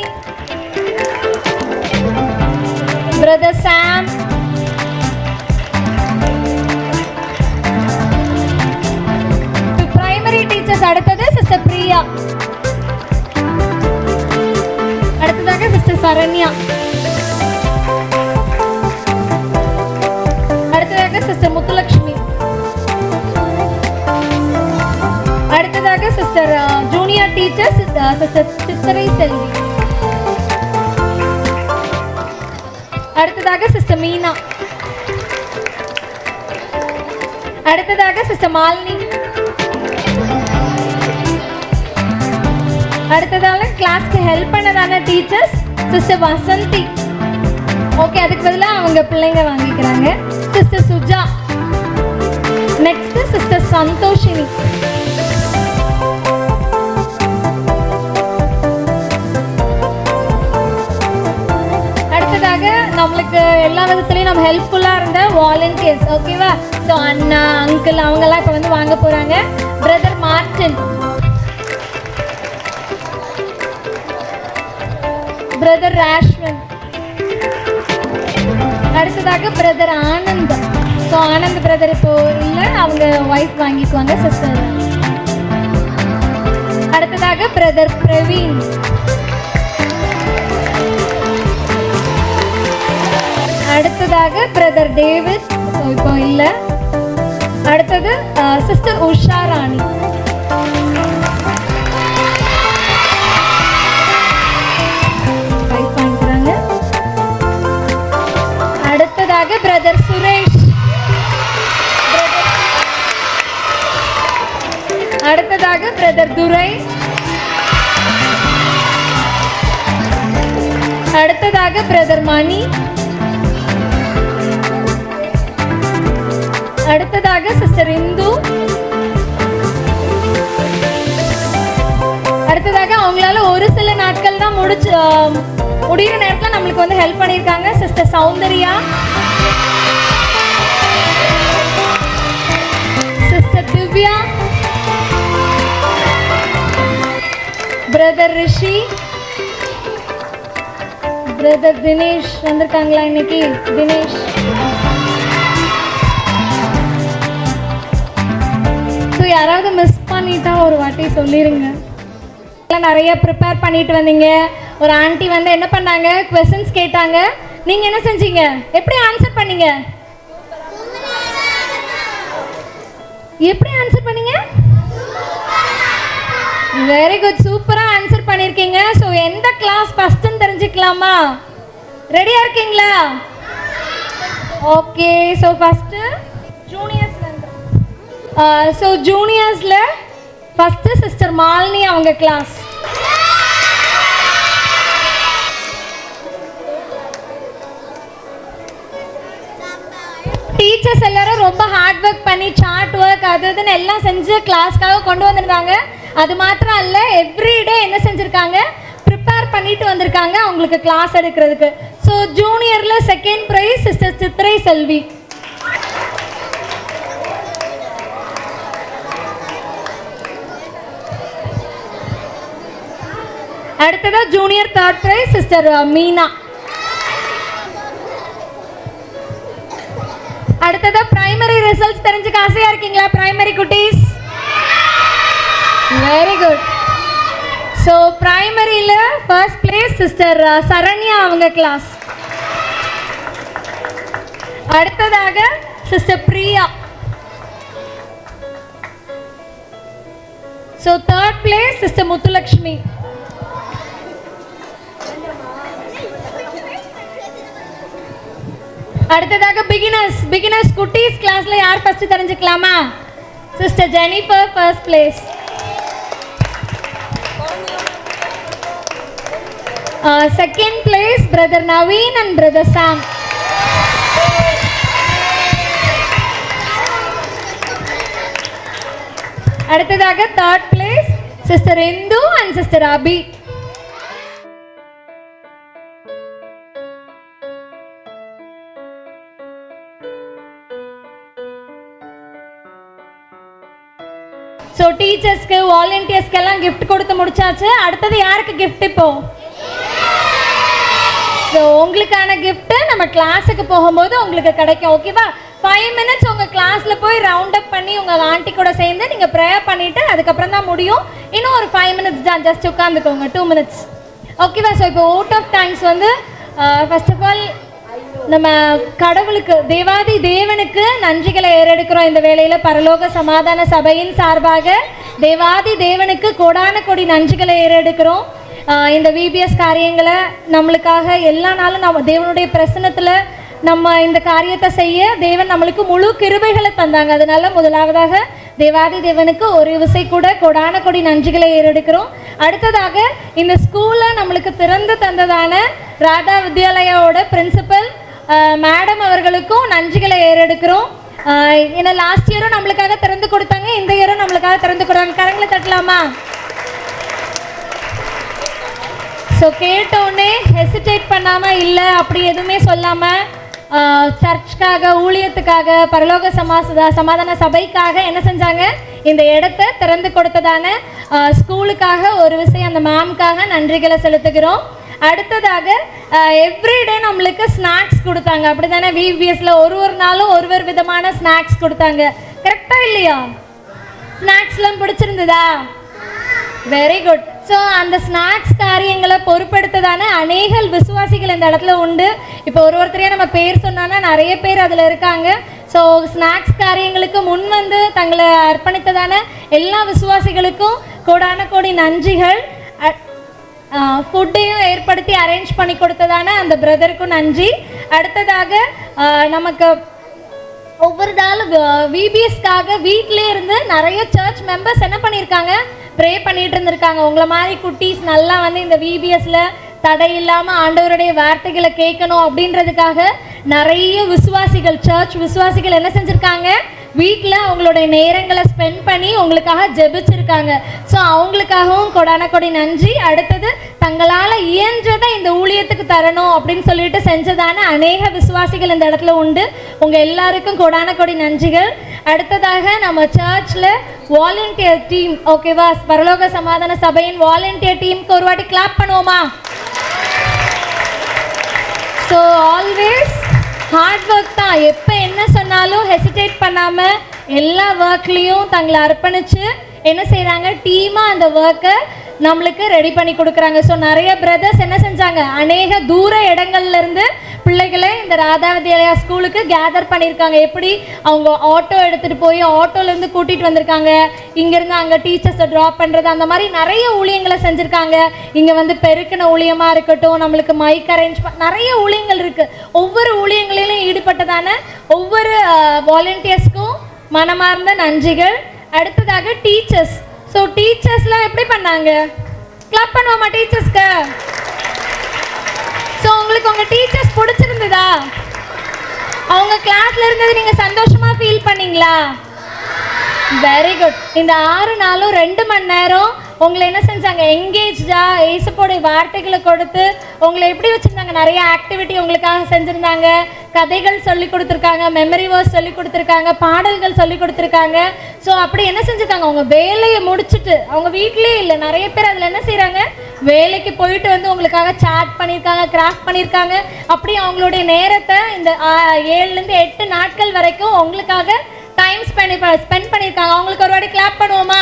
brother Sam, primary teachers. அடுத்தது சிஸ்டர் பிரியா, அடுத்ததாக சிஸ்டர் சரண்யா, அடுத்ததாக சிஸ்டர் முத்துலட்சுமி, அடுத்ததாக sister junior teacher sister Chithirai Selvi, அடுத்ததாக சிஸ்டர் மீனா, அடுத்ததாக சிஸ்டர் மாலினி, அடுத்ததால கிளாஸ்க்கு ஹெல்ப் பண்ணதான டீச்சர்ஸ் சிஸ்டர் வசந்தி. ஓகே, அதுக்கு பதிலாக அவங்க பிள்ளைங்க வாங்கிக்கிறாங்க. Sister Suja, next sister Santhoshini, அடுத்ததாக நம்மளுக்கு எல்லா விதத்துலையும் நம்ம ஹெல்ப்ஃபுல்லாக இருந்த வாலண்டியர்ஸ். ஓகேவா? ஸோ அண்ணா, அங்கிள் அவங்கெல்லாம் இப்போ வந்து வாங்க போகிறாங்க. Brother Martin, brother Rashwan. அடுத்ததாக brother Anand. So Anand brother இப்போ இல்லை, அவங்க ஒய்ஃப் வாங்கிக்குவாங்க சிஸ்டர். அடுத்ததாக பிரதர் பிரவீன். அடுத்ததாக பிரதர் டேவிட், இப்போ இல்லை. அடுத்தது சிஸ்டர் உஷா ராணி. அடுத்ததாக பிரதர் சுரேஷ். அடுத்ததாக பிரதர் துரை. அடுத்ததாக பிரதர் மணி. அடுத்ததாக சிஸ்டர் இந்து. அடுத்ததாக அவங்களால ஒரு சில நாட்கள் தான் முடிகிற நேரத்தில் நம்மளுக்கு வந்து ஹெல்ப் பண்ணியிருக்காங்க sister Soundarya, sister Divya, brother Rishi, brother Dinesh வந்திருக்காங்களா இன்னைக்கு? தினேஷ். ஸோ யாராவது மிஸ் பண்ணிட்டா ஒரு வாட்டி சொல்லிடுங்க. நிறைய ப்ரிப்பேர் பண்ணிட்டு வந்தீங்க. ஒரு ஆண்டி வந்து என்ன பண்ணாங்க, क्वेश्चंस கேட்டாங்க. நீங்க என்ன செஞ்சீங்க? எப்படி ஆன்சர் பண்ணீங்க? எப்படி ஆன்சர் பண்ணீங்க? வெரி குட், சூப்பரா ஆன்சர் பண்ணிருக்கீங்க. ஸோ எந்த கிளாஸ் ஃபர்ஸ்ட்னு தெரிஞ்சுக்கலாமா? ரெடியா இருக்கீங்களா? ஓகே, ஸோ ஃபர்ஸ்ட் ஜூனியர்ஸ்ல ஸோ ஜூனியர்ஸ்ல ஃபர்ஸ்ட் சிஸ்டர் மாலினி அவங்க கிளாஸ். டீச்சர்ஸ் எல்லாரும் ரொம்ப ஹார்ட் ஒர்க் பண்ணி சார்ட் ஒர்க் அது இதுன்னு எல்லாம் செஞ்சு கிளாஸ்க்காக கொண்டு வந்திருந்தாங்க. அது மாத்திரம் அல்ல, எவ்ரிடே என்ன செஞ்சுருக்காங்க, ப்ரிப்பேர் பண்ணிட்டு வந்திருக்காங்க அவங்களுக்கு கிளாஸ் எடுக்கிறதுக்கு. ஸோ ஜூனியரில் second prize sister Chithrai Selvi. அடுத்ததா junior third prize sister Meena. அடுத்ததா பிரைமரி ரிசல்ட்ஸ் தெரிஞ்சுக்க ஆசையா இருக்கீங்களா பிரைமரி குட்டீஸ்? Very good. ஸோ பிரைமரியில ஃபர்ஸ்ட் பிளேஸ் சிஸ்டர் சரண்யா அவங்க கிளாஸ். அடுத்ததாக sister Priya. So third place sister Muthulakshmi. அடுத்ததாக பிகினர்ஸ் குட்டீஸ் கிளாஸ்ல யார் ஃபர்ஸ்ட் தெரிஞ்சுக்கலாமா? Sister Jennifer first place. Second place brother Naveen and brother Sam. அடுத்ததாக third place sister Indhu and sister Abi. So டீச்சர்ஸ்க்கு வாலண்டியர்ஸ்க்கு எல்லாம் கிஃப்ட் கொடுத்து முடிச்சாச்சு. அடுத்தது யாருக்கு கிஃப்ட் இப்போ? ஸோ உங்களுக்கான கிஃப்ட் நம்ம கிளாஸுக்கு போகும்போது உங்களுக்கு கிடைக்கும். ஓகேவா? 5 minutes உங்கள் கிளாஸில் போய் ரவுண்ட் அப் பண்ணி உங்கள் ஆண்டி கூட சேர்ந்து நீங்கள் ப்ரேயர் பண்ணிவிட்டு அதுக்கப்புறம் தான் முடியும். இன்னும் ஒரு 5 minutes தான், ஜஸ்ட் உட்காந்துக்கோங்க 2 minutes. ஓகேவா? ஸோ இப்போ ஓட் ஆஃப் தேங்க்ஸ் வந்து ஃபர்ஸ்ட் ஆஃப் ஆல் நம்ம கடவுளுக்கு தேவாதி தேவனுக்கு நன்றிகளை ஏறெடுக்கிறோம். இந்த வேளையில் பரலோக சமாதான சபையின் சார்பாக தேவாதி தேவனுக்கு கோடான கோடி நன்றிகளை ஏறெடுக்கிறோம். இந்த விபிஎஸ் காரியங்களை நம்மளுக்காக எல்லா நாளும் நம்ம தேவனுடைய பிரசன்னத்தில் நம்ம இந்த காரியத்தை செய்ய தேவன் நம்மளுக்கு முழு கிருபைகளை தந்தாங்க. அதனால முதலாவதாக தேவாதி தேவனுக்கு ஒரு விசை கூட கோடான கோடி நன்றிகளை ஏறெடுக்கிறோம். அடுத்ததாக இந்த ஸ்கூலில் நம்மளுக்கு திறந்து தந்ததான ராதா வித்யாலயாவோட பிரின்சிபல் மேடம் அவர்களுக்கும் நன்றிகளை ஏறெடுக்கிறோம். ஏன்னா லாஸ்ட் இயரும் நம்மளுக்காக திறந்து கொடுத்தாங்க, இந்த இயரும் நம்மளுக்காக திறந்து கொடுத்தாங்க. கரங்களை தட்டலாமா? ஸோ கேட்டோடனே ஹெசிடேட் பண்ணாமல் இல்லை அப்படி எதுவுமே சொல்லாமல் சர்ச்சுக்காக ஊழியத்துக்காக பரலோக சமாதான சபைக்காக என்ன செஞ்சாங்க, இந்த இடத்த திறந்து கொடுத்ததான ஸ்கூலுக்காக ஒரு விஷயம் அந்த மேம்காக நன்றிகளை செலுத்துகிறோம். அடுத்ததாக எவ்ரிடே நம்மளுக்கு ஸ்நாக்ஸ் கொடுத்தாங்க, அப்படி தானே? விபிஎஸ்ல ஒரு நாளும் ஒரு விதமான ஸ்நாக்ஸ் கொடுத்தாங்க, கரெக்டா இல்லையா? ஸ்நாக்ஸ்லாம் பிடிச்சிருந்ததா? Very good. ஸோ அந்த ஸ்நாக்ஸ் காரியங்களை பொறுப்பெடுத்ததான அநேக விசுவாசிகள் இந்த இடத்துல உண்டு. இப்போ ஒருத்தரையே நம்ம பேர் சொன்னோன்னா நிறைய பேர் அதில் இருக்காங்க. ஸோ ஸ்நாக்ஸ் காரியங்களுக்கு முன் வந்து தங்களை அர்ப்பணித்ததான எல்லா விசுவாசிகளுக்கும் கோடான கோடி நன்றிகள். ஃபுட்டையும் ஏற்படுத்தி அரேஞ்ச் பண்ணி கொடுத்ததான அந்த பிரதருக்கும் நன்றி. அடுத்ததாக நமக்கு ஒவ்வொரு நாளும் விபிஎஸ்க்காக வீட்டிலே இருந்து நிறைய சர்ச் மெம்பர்ஸ் என்ன பண்ணியிருக்காங்க, ப்ரே பண்ணிட்டு இருந்திருக்காங்க. உங்களை மாதிரி குட்டீஸ் நல்லா வந்து இந்த விபிஎஸ்ல தடை இல்லாமல் ஆண்டவருடைய வார்த்தைகளை கேட்கணும் அப்படின்றதுக்காக நிறைய விசுவாசிகள், சர்ச் விசுவாசிகள் என்ன செஞ்சுருக்காங்க, வீட்டில் அவங்களுடைய நேரங்களை ஸ்பெண்ட் பண்ணி உங்களுக்காக ஜெபிச்சிருக்காங்க. ஸோ அவங்களுக்காகவும் கொடான கொடி நன்றி. அடுத்தது தங்களால் இயன்றதை இந்த ஊழியத்துக்கு தரணும் அப்படின்னு சொல்லிட்டு செஞ்சதான அநேக விசுவாசிகள் இந்த இடத்துல உண்டு. உங்கள் எல்லாருக்கும் கொடான கொடி நன்றிகள். அடுத்ததாக நம்ம சர்ச்சில் வாலண்டியர் டீம், ஓகேவா, பரலோக சமாதான சபையின் வாலண்டியர் டீமுக்கு ஒரு வாட்டி கிளாப் பண்ணுவோமா? ஸோ ஆல்வேஸ் ஹார்ட் ஒர்க் தான். எப்போ என்ன சொன்னாலும் ஹெசிடேட் பண்ணாமல் எல்லா ஒர்க்லேயும் தங்களை அர்ப்பணித்து என்ன செய்கிறாங்க, டீமாக அந்த ஒர்க்கை நம்மளுக்கு ரெடி பண்ணி கொடுக்குறாங்க. ஸோ நிறைய பிரதர்ஸ் என்ன செஞ்சாங்க, அநேக தூர இடங்கள்லேருந்து பிள்ளைகளை இந்த ராதா வித்யாலயா ஸ்கூலுக்கு கேதர் பண்ணியிருக்காங்க. எப்படி அவங்க ஆட்டோ எடுத்துகிட்டு போய் ஆட்டோலேருந்து கூட்டிகிட்டு வந்திருக்காங்க, இங்கேருந்து அங்கே டீச்சர்ஸை ட்ராப் பண்ணுறது, அந்த மாதிரி நிறைய ஊழியங்களை செஞ்சுருக்காங்க. இங்கே வந்து பெருக்கின ஊழியமாக இருக்கட்டும், நம்மளுக்கு மைக் அரேஞ்ச் நிறைய ஊழியங்கள் இருக்குது. ஒவ்வொரு ஊழியங்களிலும் ஈடுபட்டதான ஒவ்வொரு வாலண்டியர்ஸ்க்கும் மனமார்ந்த நன்றிகள். அடுத்ததாக டீச்சர்ஸ். ஸோ டீச்சர்ஸ்லாம் எப்படி பண்ணாங்க, கிளப் பண்ணுவோமா டீச்சர்ஸ்க்கு? ஸோ உங்களுக்கு உங்கள் டீச்சர்ஸ் பிடிச்சிருந்ததா? அவங்க கிளாஸில் இருந்தது நீங்கள் சந்தோஷமாக ஃபீல் பண்ணீங்களா? Very good. இந்த 6 நாளும் 2 மணி நேரம் உங்களை என்ன செஞ்சாங்க, எங்கேஜாக ஏசப்போடைய வார்த்தைகளை கொடுத்து உங்களை எப்படி வச்சுருந்தாங்க, நிறைய ஆக்டிவிட்டி உங்களுக்காக செஞ்சுருந்தாங்க. கதைகள் சொல்லி கொடுத்துருக்காங்க, மெமரி வேர்ஸ் சொல்லி கொடுத்துருக்காங்க, பாடல்கள் சொல்லி கொடுத்துருக்காங்க. ஸோ அப்படி என்ன செஞ்சுருக்காங்க, அவங்க வேலையை முடிச்சுட்டு அவங்க வீட்லேயே இல்லை, நிறைய பேர் அதில் என்ன செய்கிறாங்க, வேலைக்கு போயிட்டு வந்து உங்களுக்காக சாட் பண்ணியிருக்காங்க, கிராஃப்ட் பண்ணியிருக்காங்க. அப்படி அவங்களுடைய நேரத்தை இந்த 7லேருந்து 8 நாட்கள் வரைக்கும் உங்களுக்காக டைம் ஸ்பெண்ட் பண்ணியிருக்காங்க. அவங்களுக்கு ஒரு வாட்டி கிளாப் பண்ணுவோமா?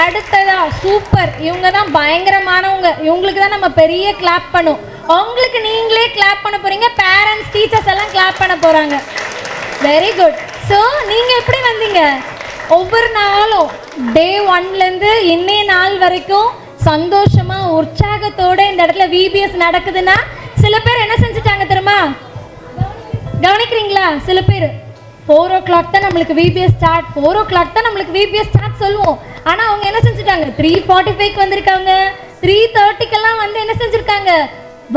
அடுத்ததா சூப்பர், இவங்க தான் பயங்கரமானவங்க, இவங்களுக்கு தான் நம்ம பெரிய கிளாப் பண்ணும். உங்களுக்கு நீங்களே கிளாப் பண்ண போறீங்க, பேரண்ட்ஸ் டீச்சர்ஸ் எல்லாம் கிளாப் பண்ண போறாங்க. Very good. ஸோ நீங்கள் எப்படி வந்தீங்க, ஒவ்வொரு நாளும் டே 1லேருந்து இன்னைய நாள் வரைக்கும் சந்தோஷமாக உற்சாகத்தோடு இந்த இடத்துல விபிஎஸ் நடக்குதுன்னா சில பேர் என்ன செஞ்சுட்டாங்க தெரியுமா, கவனிக்கிறீங்களா? சில பேர் 4 o'clock தான் நம்மளுக்கு விபிஎஸ் ஸ்டார்ட், 4 o'clock தான் நம்மளுக்கு விபிஎஸ் ஸ்டார்ட் சொல்லுவோம். ஆனால் அவங்க என்ன செஞ்சுட்டாங்க, 3:45க்கு வந்திருக்காங்க, 3:30க்கெல்லாம் வந்து என்ன செஞ்சுருக்காங்க,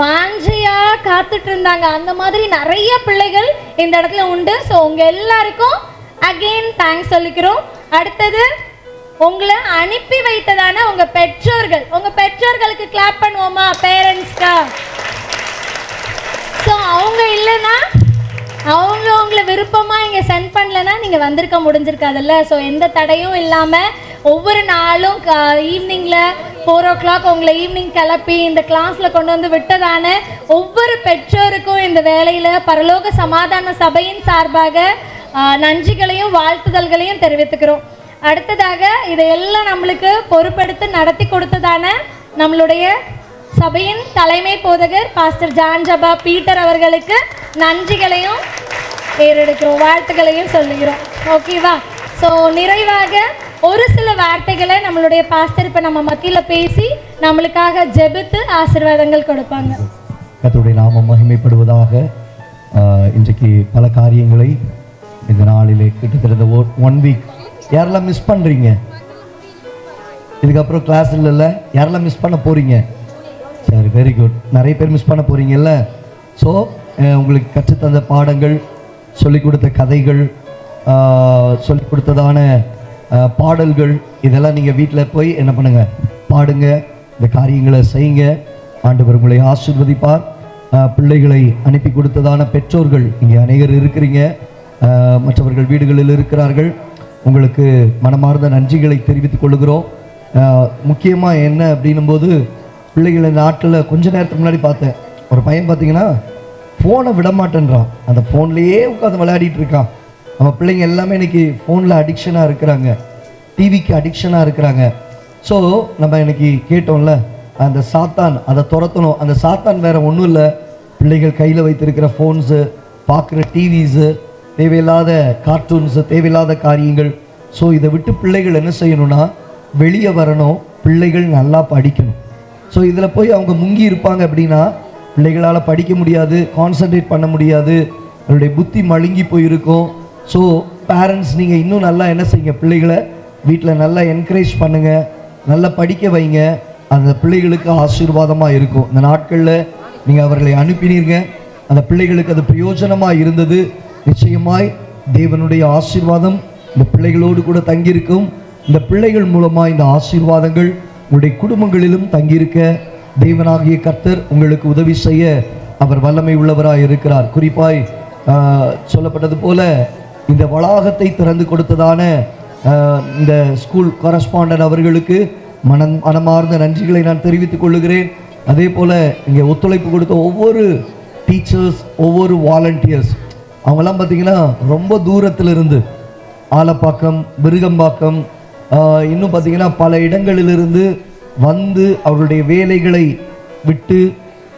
வாஞ்சையா காத்துட்டு இருந்தாங்க. அந்த மாதிரி நிறைய பிள்ளைகள் இந்த இடத்துல உண்டு. ஸோ உங்கள் எல்லாருக்கும் அகெயின் தேங்க்ஸ் சொல்லிக்கிறோம். அடுத்தது உங்களை அனுப்பி வைத்ததான உங்கள் பெற்றோர்கள், உங்கள் பெற்றோர்களுக்கு கிளாப் பண்ணுவோமா, பேரண்ட்ஸ்க்கா? ஸோ அவங்க இல்லைன்னா, அவங்க உங்களை விருப்பமாக இங்கே சென்ட் பண்ணலன்னா நீங்கள் வந்திருக்க முடிஞ்சிருக்காதுல்ல. ஸோ எந்த தடையும் இல்லாமல் ஒவ்வொரு நாளும் ஈவினிங்கில் 4 o'clock உங்களை ஈவினிங் கிளப்பி இந்த கிளாஸில் கொண்டு வந்து விட்டதான ஒவ்வொரு பெற்றோருக்கும் இந்த வேலையில் பரலோக சமாதான சபையின் சார்பாக நன்றிகளையும் வாழ்த்துதல்களையும் தெரிவித்துக்கிறோம். அடுத்ததாக இதையெல்லாம் நம்மளுக்கு பொறுப்பெடுத்து நடத்தி கொடுத்ததான நம்மளுடைய சபையின் தலைமை போதகர் பாஸ்டர் ஜான் ஜபா பீட்டர் அவர்களுக்கு நன்றிகளையும் ஏறெடுக்கிறோம், வாழ்த்துக்களையும் சொல்லுகிறோம். ஓகேவா? ஸோ நிறைவாக ஒரு சில வார்த்தைகளை நம்மளுடைய பாஸ்டர் இப்போ நம்ம மத்தியில் பேசி நம்மளுக்காக ஜெபித்து ஆசீர்வாதங்கள் கொடுப்பாங்க. கர்த்தருடைய நாமம் மகிமைப்படுவதாக. இன்றைக்கு பல காரியங்களை இந்த நாளிலே கிட்டத்தட்ட 1 வீக் யாரெல்லாம் மிஸ் பண்ணுறீங்க, இதுக்கப்புறம் கிளாஸ் இல்லைல்ல, யாரெல்லாம் மிஸ் பண்ண போகிறீங்க? சரி, வெரி குட். நிறைய பேர் மிஸ் பண்ண போகிறீங்கல்ல. ஸோ உங்களுக்கு கற்றுத்தந்த பாடங்கள், சொல்லிக் கொடுத்த கதைகள், சொல்லிக் கொடுத்ததான பாடல்கள், இதெல்லாம் நீங்கள் வீட்டில் போய் என்ன பண்ணுங்கள், பாடுங்க, இந்த காரியங்களை செய்யுங்க. ஆண்டவர் உங்களை ஆசீர்வதிப்பார். பிள்ளைகளை அனுப்பி கொடுத்ததான பெற்றோர்கள் இங்கே அநேகர் இருக்கிறீங்க, மற்றவர்கள் வீடுகளில் இருக்கிறார்கள். உங்களுக்கு மனமார்ந்த நன்றிகளை தெரிவித்துக் கொள்கிறோம். முக்கியமாக என்ன அப்படின்னும் போது பிள்ளைகளை நாட்டில் கொஞ்ச நேரத்துக்கு முன்னாடி பார்த்தேன். ஒரு பையன் பார்த்தீங்கன்னா ஃபோனை விட மாட்டேன்றான், அந்த ஃபோன்லேயே உட்காந்து விளையாடிட்டு இருக்கான். நம்ம பிள்ளைங்க எல்லாமே இன்னைக்கு ஃபோனில் அடிக்ஷனாக இருக்கிறாங்க, டிவிக்கு அடிக்ஷனாக இருக்கிறாங்க. ஸோ நம்ம இன்னைக்கு கேட்டோம்ல, அந்த சாத்தான் அதை துரத்தணும். அந்த சாத்தான் வேற ஒன்றும் இல்லை, பிள்ளைகள் கையில் வைத்திருக்கிற ஃபோன்ஸு, பார்க்குற டிவிஸு, தேவையில்லாத கார்ட்டூன்ஸு, தேவையில்லாத காரியங்கள். ஸோ இதை விட்டு பிள்ளைகள் என்ன செய்யணும்னா வெளியே வரணும், பிள்ளைகள் நல்லா படிக்கணும். ஸோ இதில் போய் அவங்க முங்கி இருப்பாங்க அப்படின்னா பிள்ளைகளால் படிக்க முடியாது, கான்சன்ட்ரேட் பண்ண முடியாது, அவருடைய புத்தி மழுங்கி போயிருக்கும். ஸோ பேரண்ட்ஸ் நீங்கள் இன்னும் நல்லா என்ன செய்யுங்க, பிள்ளைகளை வீட்டில் நல்லா என்கரேஜ் பண்ணுங்கள், நல்லா படிக்க வைங்க. அந்த பிள்ளைகளுக்கு ஆசீர்வாதமாக இருக்கும். இந்த நாட்களில் நீங்கள் அவர்களை அனுப்பினீங்க, அந்த பிள்ளைகளுக்கு அது பிரயோஜனமாக இருந்தது. நிச்சயமாய் தேவனுடைய ஆசீர்வாதம் இந்த பிள்ளைகளோடு கூட தங்கியிருக்கும். இந்த பிள்ளைகள் மூலமாக இந்த ஆசீர்வாதங்கள் உங்களுடைய குடும்பங்களிலும் தங்கியிருக்க தேவனாகிய கர்த்தர் உங்களுக்கு உதவி செய்ய அவர் வல்லமை உள்ளவராய் இருக்கிறார். குறிப்பாய் சொல்லப்பட்டது போல இந்த வளாகத்தை திறந்து கொடுத்ததான இந்த ஸ்கூல் கரஸ்பாண்டன்ட் அவர்களுக்கு மனமார்ந்த நன்றிகளை நான் தெரிவித்துக் கொள்ளுகிறேன். அதே போல் இங்கே ஒத்துழைப்பு கொடுத்த ஒவ்வொரு டீச்சர்ஸ், ஒவ்வொரு வாலண்டியர்ஸ், அவங்கெல்லாம் பார்த்திங்கன்னா ரொம்ப தூரத்தில் இருந்து ஆலப்பாக்கம், விருகம்பாக்கம், இன்னும் பார்த்திங்கன்னா பல இடங்களிலிருந்து வந்து அவர்களுடைய வேலைகளை விட்டு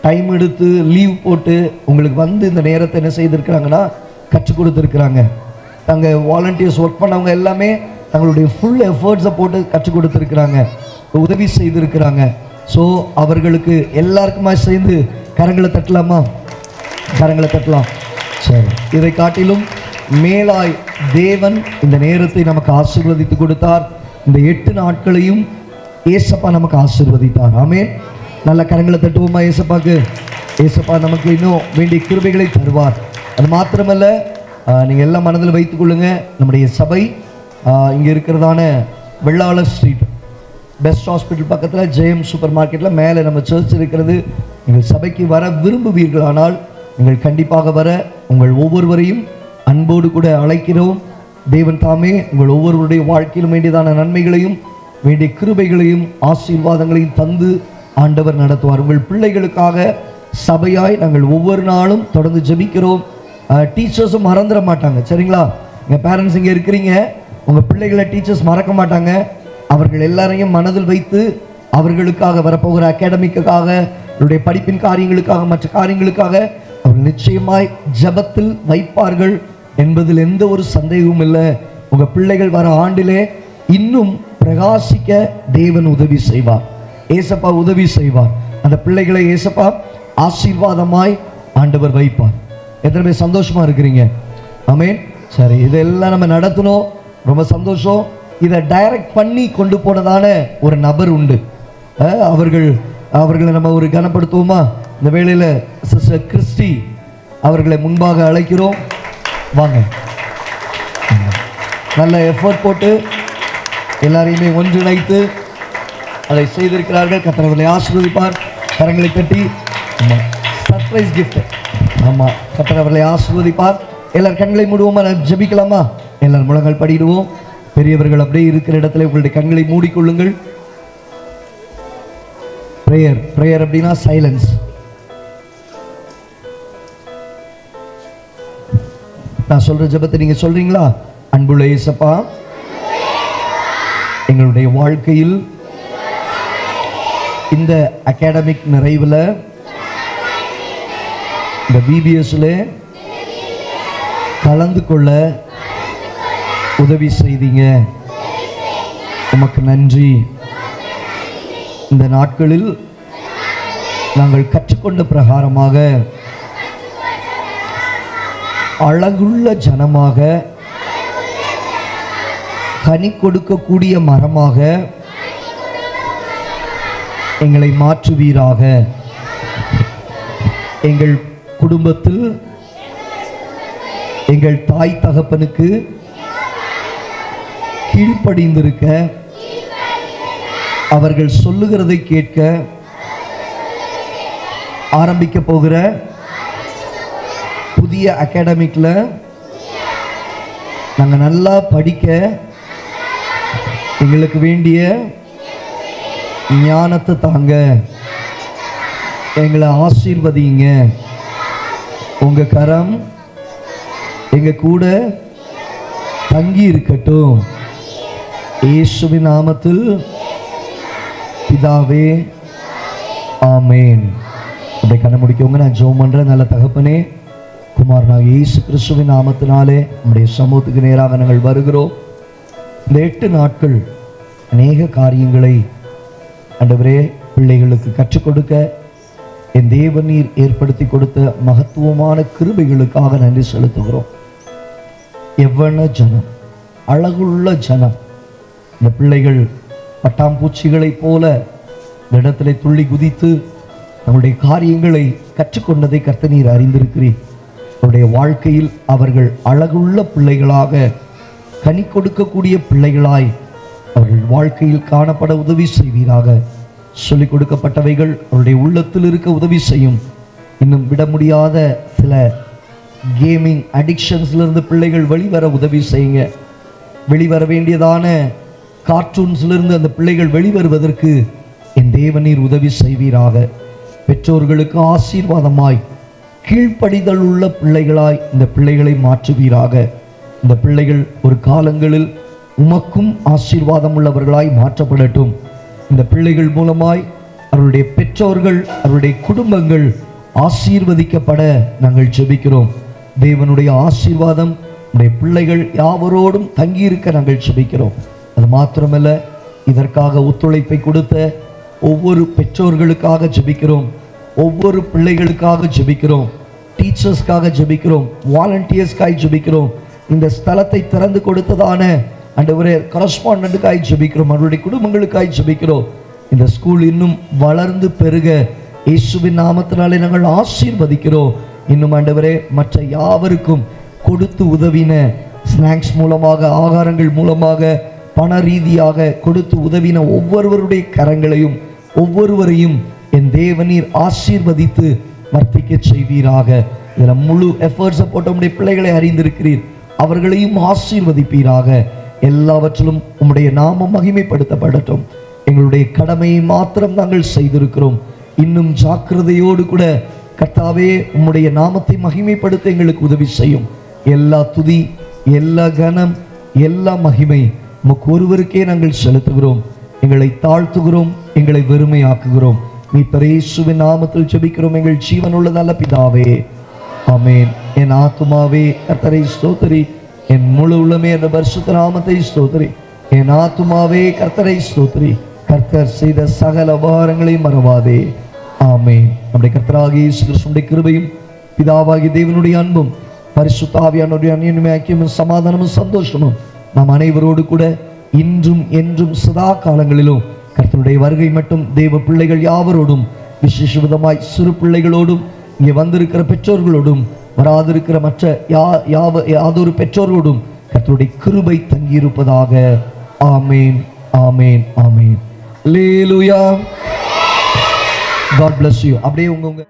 டைம் எடுத்து லீவ் போட்டு உங்களுக்கு வந்து இந்த நேரத்தை என்ன செய்திருக்கிறாங்கன்னா கற்றுக் கொடுத்துருக்குறாங்க. அங்கே வாலண்டியர்ஸ் ஒர்க் பண்ணவங்க எல்லாமே தங்களுடைய ஃபுல் எஃபர்ட்ஸை போட்டு கற்றுக் கொடுத்துருக்குறாங்க, உதவி செய்திருக்கிறாங்க. ஸோ அவர்களுக்கு எல்லாருக்குமா சேர்ந்து கரங்களை தட்டலாமா? கரங்களை தட்டலாம். சரி, இதை காட்டிலும் மேலாய் தேவன் இந்த நேரத்தை நமக்கு ஆசீர்வதித்து கொடுத்தார். இந்த 8 நாட்களையும் ஏசப்பா நமக்கு ஆசீர்வதித்தார். ஆமென். நல்ல கரங்களை தட்டுவோமா ஏசப்பாக்கு? ஏசப்பா நமக்கு இன்னும் வேண்டிய கிருபைகளை தருவார். அது மாத்திரமல்ல, நீங்கள் எல்லாம் மனதில் வைத்துக் கொள்ளுங்க, நம்முடைய சபை இங்கே இருக்கிறதான வெள்ளாளர் ஸ்ட்ரீட் பெஸ்ட் ஹாஸ்பிட்டல் பக்கத்தில் ஜெயம் சூப்பர் மார்க்கெட்டில் மேலே நம்ம சர்ச் இருக்கிறது. நீங்கள் சபைக்கு வர விரும்புவீர்களானால் நீங்கள் கண்டிப்பாக வர உங்கள் ஒவ்வொருவரையும் அன்போடு கூட அழைக்கிறோம். தேவன் தாமே உங்கள் ஒவ்வொருவருடைய வாழ்க்கையிலும் வேண்டியதான நன்மைகளையும் வேண்டிய கிருபைகளையும் ஆசீர்வாதங்களையும் தந்து ஆண்டவர் நடத்துவார். உங்கள் பிள்ளைகளுக்காக சபையாய் நாங்கள் ஒவ்வொரு நாளும் தொடர்ந்து ஜெபிக்கிறோம். டீச்சர்ஸும் மறந்துட மாட்டாங்க, சரிங்களா? எங்கள் பேரண்ட்ஸ் இங்கே இருக்கிறீங்க, உங்கள் பிள்ளைகளை டீச்சர்ஸ் மறக்க மாட்டாங்க. அவர்கள் எல்லாரையும் மனதில் வைத்து அவர்களுக்காக வரப்போகிற அகாடமிக்காக, அவருடைய படிப்பின் காரியங்களுக்காக, மற்ற காரியங்களுக்காக அவர்கள் நிச்சயமாய் ஜெபத்தில் வைப்பார்கள் என்பதில் எந்த ஒரு சந்தேகமும் இல்லை. உங்கள் பிள்ளைகள் வர ஆண்டிலே இன்னும் பிரகாசிக்க தேவன் உதவி செய்வார், ஏசப்பா உதவி செய்வார். அந்த பிள்ளைகளை ஏசப்பா ஆசீர்வாதமாய் ஆண்டவர் வைப்பார். எத்தனை பேர் சந்தோஷமா இருக்கிறீங்க? ஆமென். சரி, இதெல்லாம் நம்ம நடத்தணும், ரொம்ப சந்தோஷம். இதை டைரக்ட் பண்ணி கொண்டு போனதான ஒரு நபர் உண்டு. அவர்களை நம்ம ஒரு கனப்படுத்துவோமா? இந்த வேளையில் சிஸ்டர் கிறிஸ்டி அவர்களை முன்பாக அழைக்கிறோம். வாங்க. நல்ல எஃபர்ட் போட்டு எல்லாரையுமே ஒன்றிணைத்து அதை செய்திருக்கிறார்கள். கர்த்தர் அவர்களை ஆசீர்வதிப்பார். கரங்களை தட்டி சர்ப்ரைஸ் கிஃப்ட். ஆமாம், கர்த்தர் அவர்களை ஆசீர்வதிப்பார். எல்லாரும் கண்களை மூடுவோமா? ஜெபிக்கலாமா? எல்லாரும் முழங்கால் படிடுவோம். பெரியவர்கள் அப்படியே இருக்கிற இடத்துல உங்களுடைய கண்களை மூடிக்கொள்ளுங்கள். பிரேயர், பிரேயர் அப்படின்னா சைலன்ஸ். நான் சொல்ற ஜெபத்தை நீங்க சொல்றீங்களா? அன்புள்ள இயேசப்பா, எங்களுடைய வாழ்க்கையில் இந்த அகாடமிக் நிறைவில் இந்த பிபிஎஸ்ல கலந்து கொள்ள உதவி செய்தீங்க, உமக்கு நன்றி. இந்த நாட்களில் நாங்கள் கற்றுக்கொண்ட பிரகாரமாக அழகுள்ள ஜனமாக, கனி கொடுக்கக்கூடிய மரமாக எங்களை மாற்றுவீராக. எங்கள் குடும்பத்தில் எங்கள் தாய் தகப்பனுக்கு கீழ்ப்படிந்திருக்க, அவர்கள் சொல்லுகிறதை கேட்க ஆரம்பிக்க போகிற புதிய அகாடமிக்ல நாங்கள் நல்லா படிக்க எங்களுக்கு வேண்டிய ஞானத்தை தாங்க, எங்களை ஆசீர்வதிங்க. உங்க கரம் எங்க கூட தங்கி இருக்கட்டும். இயேசுவின் நாமத்தில் பிதாவே, ஆமேன். அப்படி கண்ண முடிக்கவங்க. நான் ஜெபம் பண்றேன். நல்ல தகப்பனே, குமாரனாகிய இயேசு கிறிஸ்துவின் நாமத்தினாலே நம்முடைய சமூகத்துக்கு நேராக நாங்கள் வருகிறோம். இந்த 8 நாட்கள் அநேக காரியங்களை ஆண்டவரே பிள்ளைகளுக்கு கற்றுக் கொடுக்க என் தேவநீர் ஏற்படுத்தி கொடுத்த மகத்துவமான கிருபைகளுக்காக நன்றி செலுத்துகிறோம். எவ்வளவு ஜனம், அழகுள்ள ஜனம். இந்த பிள்ளைகள் பட்டாம்பூச்சிகளைப் போல இந்த இடத்துல துள்ளி குதித்து நம்முடைய காரியங்களை கற்றுக்கொண்டதை கர்த்தர் அறிந்திருக்கிறீர். அவருடைய வாழ்க்கையில் அவர்கள் அழகுள்ள பிள்ளைகளாக, கனி கொடுக்கக்கூடிய பிள்ளைகளாய் அவர்கள் வாழ்க்கையில் காணப்பட உதவி செய்வீராக. சொல்லிக் கொடுக்கப்பட்டவைகள் அவருடைய உள்ளத்தில் இருக்க உதவி செய்யும். இன்னும் விட முடியாத சில கேமிங் அடிக்ஷன்ஸ்லேருந்து பிள்ளைகள் வெளிவர உதவி செய்யுங்க. வெளிவர வேண்டியதான கார்ட்டூன்ஸ்லேருந்து அந்த பிள்ளைகள் வெளிவருவதற்கு என் தேவநீர் உதவி செய்வீராக. பெற்றோர்களுக்கு ஆசீர்வாதமாய் கீழ்ப்படிதல் உள்ள பிள்ளைகளாய் இந்த பிள்ளைகளை மாற்றுவீராக. இந்த பிள்ளைகள் ஒரு காலங்களில் உமக்கும் ஆசீர்வாதம் உள்ளவர்களாய் மாற்றப்படட்டும். இந்த பிள்ளைகள் மூலமாய் அவருடைய பெற்றோர்கள், அவருடைய குடும்பங்கள் ஆசீர்வதிக்கப்பட நாங்கள் ஜெபிக்கிறோம். தேவனுடைய ஆசீர்வாதம் நம்முடைய பிள்ளைகள் யாவரோடும் தங்கியிருக்க நாங்கள் ஜெபிக்கிறோம். அது மாத்திரமல்ல, இதற்காக ஒத்துழைப்பை கொடுத்த ஒவ்வொரு பெற்றோர்களுக்காக ஜெபிக்கிறோம். ஒவ்வொரு பிள்ளைகளுக்காக ஜெபிக்கிறோம். டீச்சர்ஸ்க்காக ஜெபிக்கிறோம். வாலண்டியர்ஸ்க்காக ஜெபிக்கிறோம். இந்த ஸ்தலத்தை திறந்து கொடுத்ததான ஆண்டவரே கரஸ்பாண்டன்ட்டுக்காய் ஜெபிக்கிறோம். அவருடைய குடும்பங்களுக்காய் ஜெபிக்கிறோம். இந்த ஸ்கூல் இன்னும் வளர்ந்து பெருக இயேசுவின் நாமத்தினாலே நாங்கள் ஆசீர்வதிக்கிறோம். இன்னும் ஆண்டவரே மற்ற யாவருக்கும் கொடுத்து உதவின, ஸ்நாக்ஸ் மூலமாக, ஆகாரங்கள் மூலமாக, பண ரீதியாக கொடுத்து உதவின ஒவ்வொருவருடைய கரங்களையும் ஒவ்வொருவரையும் என் தேவநீர் ஆசீர்வதித்து வர்த்திக்க செய்வீராக. இதில் முழு எஃபர்ட்ஸை போட்ட உம்முடைய பிள்ளைகளை அறிந்திருக்கிறீர். அவர்களையும் ஆசீர்வதிப்பீராக. எல்லாவற்றிலும் உம்முடைய நாமம் மகிமைப்படுத்தப்படட்டும். எங்களுடைய கடமையை மாத்திரம் நாங்கள் செய்திருக்கிறோம். இன்னும் ஜாக்கிரதையோடு கூட கர்த்தாவே உம்முடைய நாமத்தை மகிமைப்படுத்த எங்களுக்கு உதவி செய்யும். எல்லா துதி, எல்லா கனம், எல்லா மகிமை உமக்கு ஒருவருக்கே நாங்கள் செலுத்துகிறோம். எங்களை தாழ்த்துகிறோம், எங்களை வெறுமையாக்குகிறோம். நீ இயேசுவின் நாமத்தில் ஜெபிக்கிறோம் எங்கள் ஜீவனுள்ள நல்ல பிதாவே, ஆமென். என் ஆத்துமாவே கர்த்தரை ஸ்தோத்திரி, என் முழு உள்ளமே என்ற பரிசுத்த நாமத்தை ஸ்தோத்திரி. என் ஆத்துமாவே கர்த்தரை ஸ்தோத்திரி, கர்த்தர் செய்த சகல உபகாரங்களையும் மறவாதே, ஆமென். நம்முடைய கர்த்தராகிய இயேசு கிறிஸ்துவின் கிருபையும் பிதாவாகிய தேவனுடைய அன்பும் பரிசுத்த ஆவியானவருடைய அந்யோன்ய ஐக்கியமும் சமாதானமும் சந்தோஷமும் நாம் அனைவரோடு கூட இன்றும் என்றும் சதா காலங்களிலும் கர்த்தருடைய வருகை மட்டும் தேவ பிள்ளைகள் யாவரோடும், விசேஷ விதமாய் சிறு பிள்ளைகளோடும், இங்கே வந்திருக்கிற பெற்றோர்களோடும், வராதிருக்கிற மற்ற யாதொரு பெற்றோர்களோடும் கர்த்தருடைய கிருபை தங்கியிருப்பதாக. ஆமேன், ஆமேன், ஆமேன். அல்லேலூயா. God bless you. அப்படியே உங்க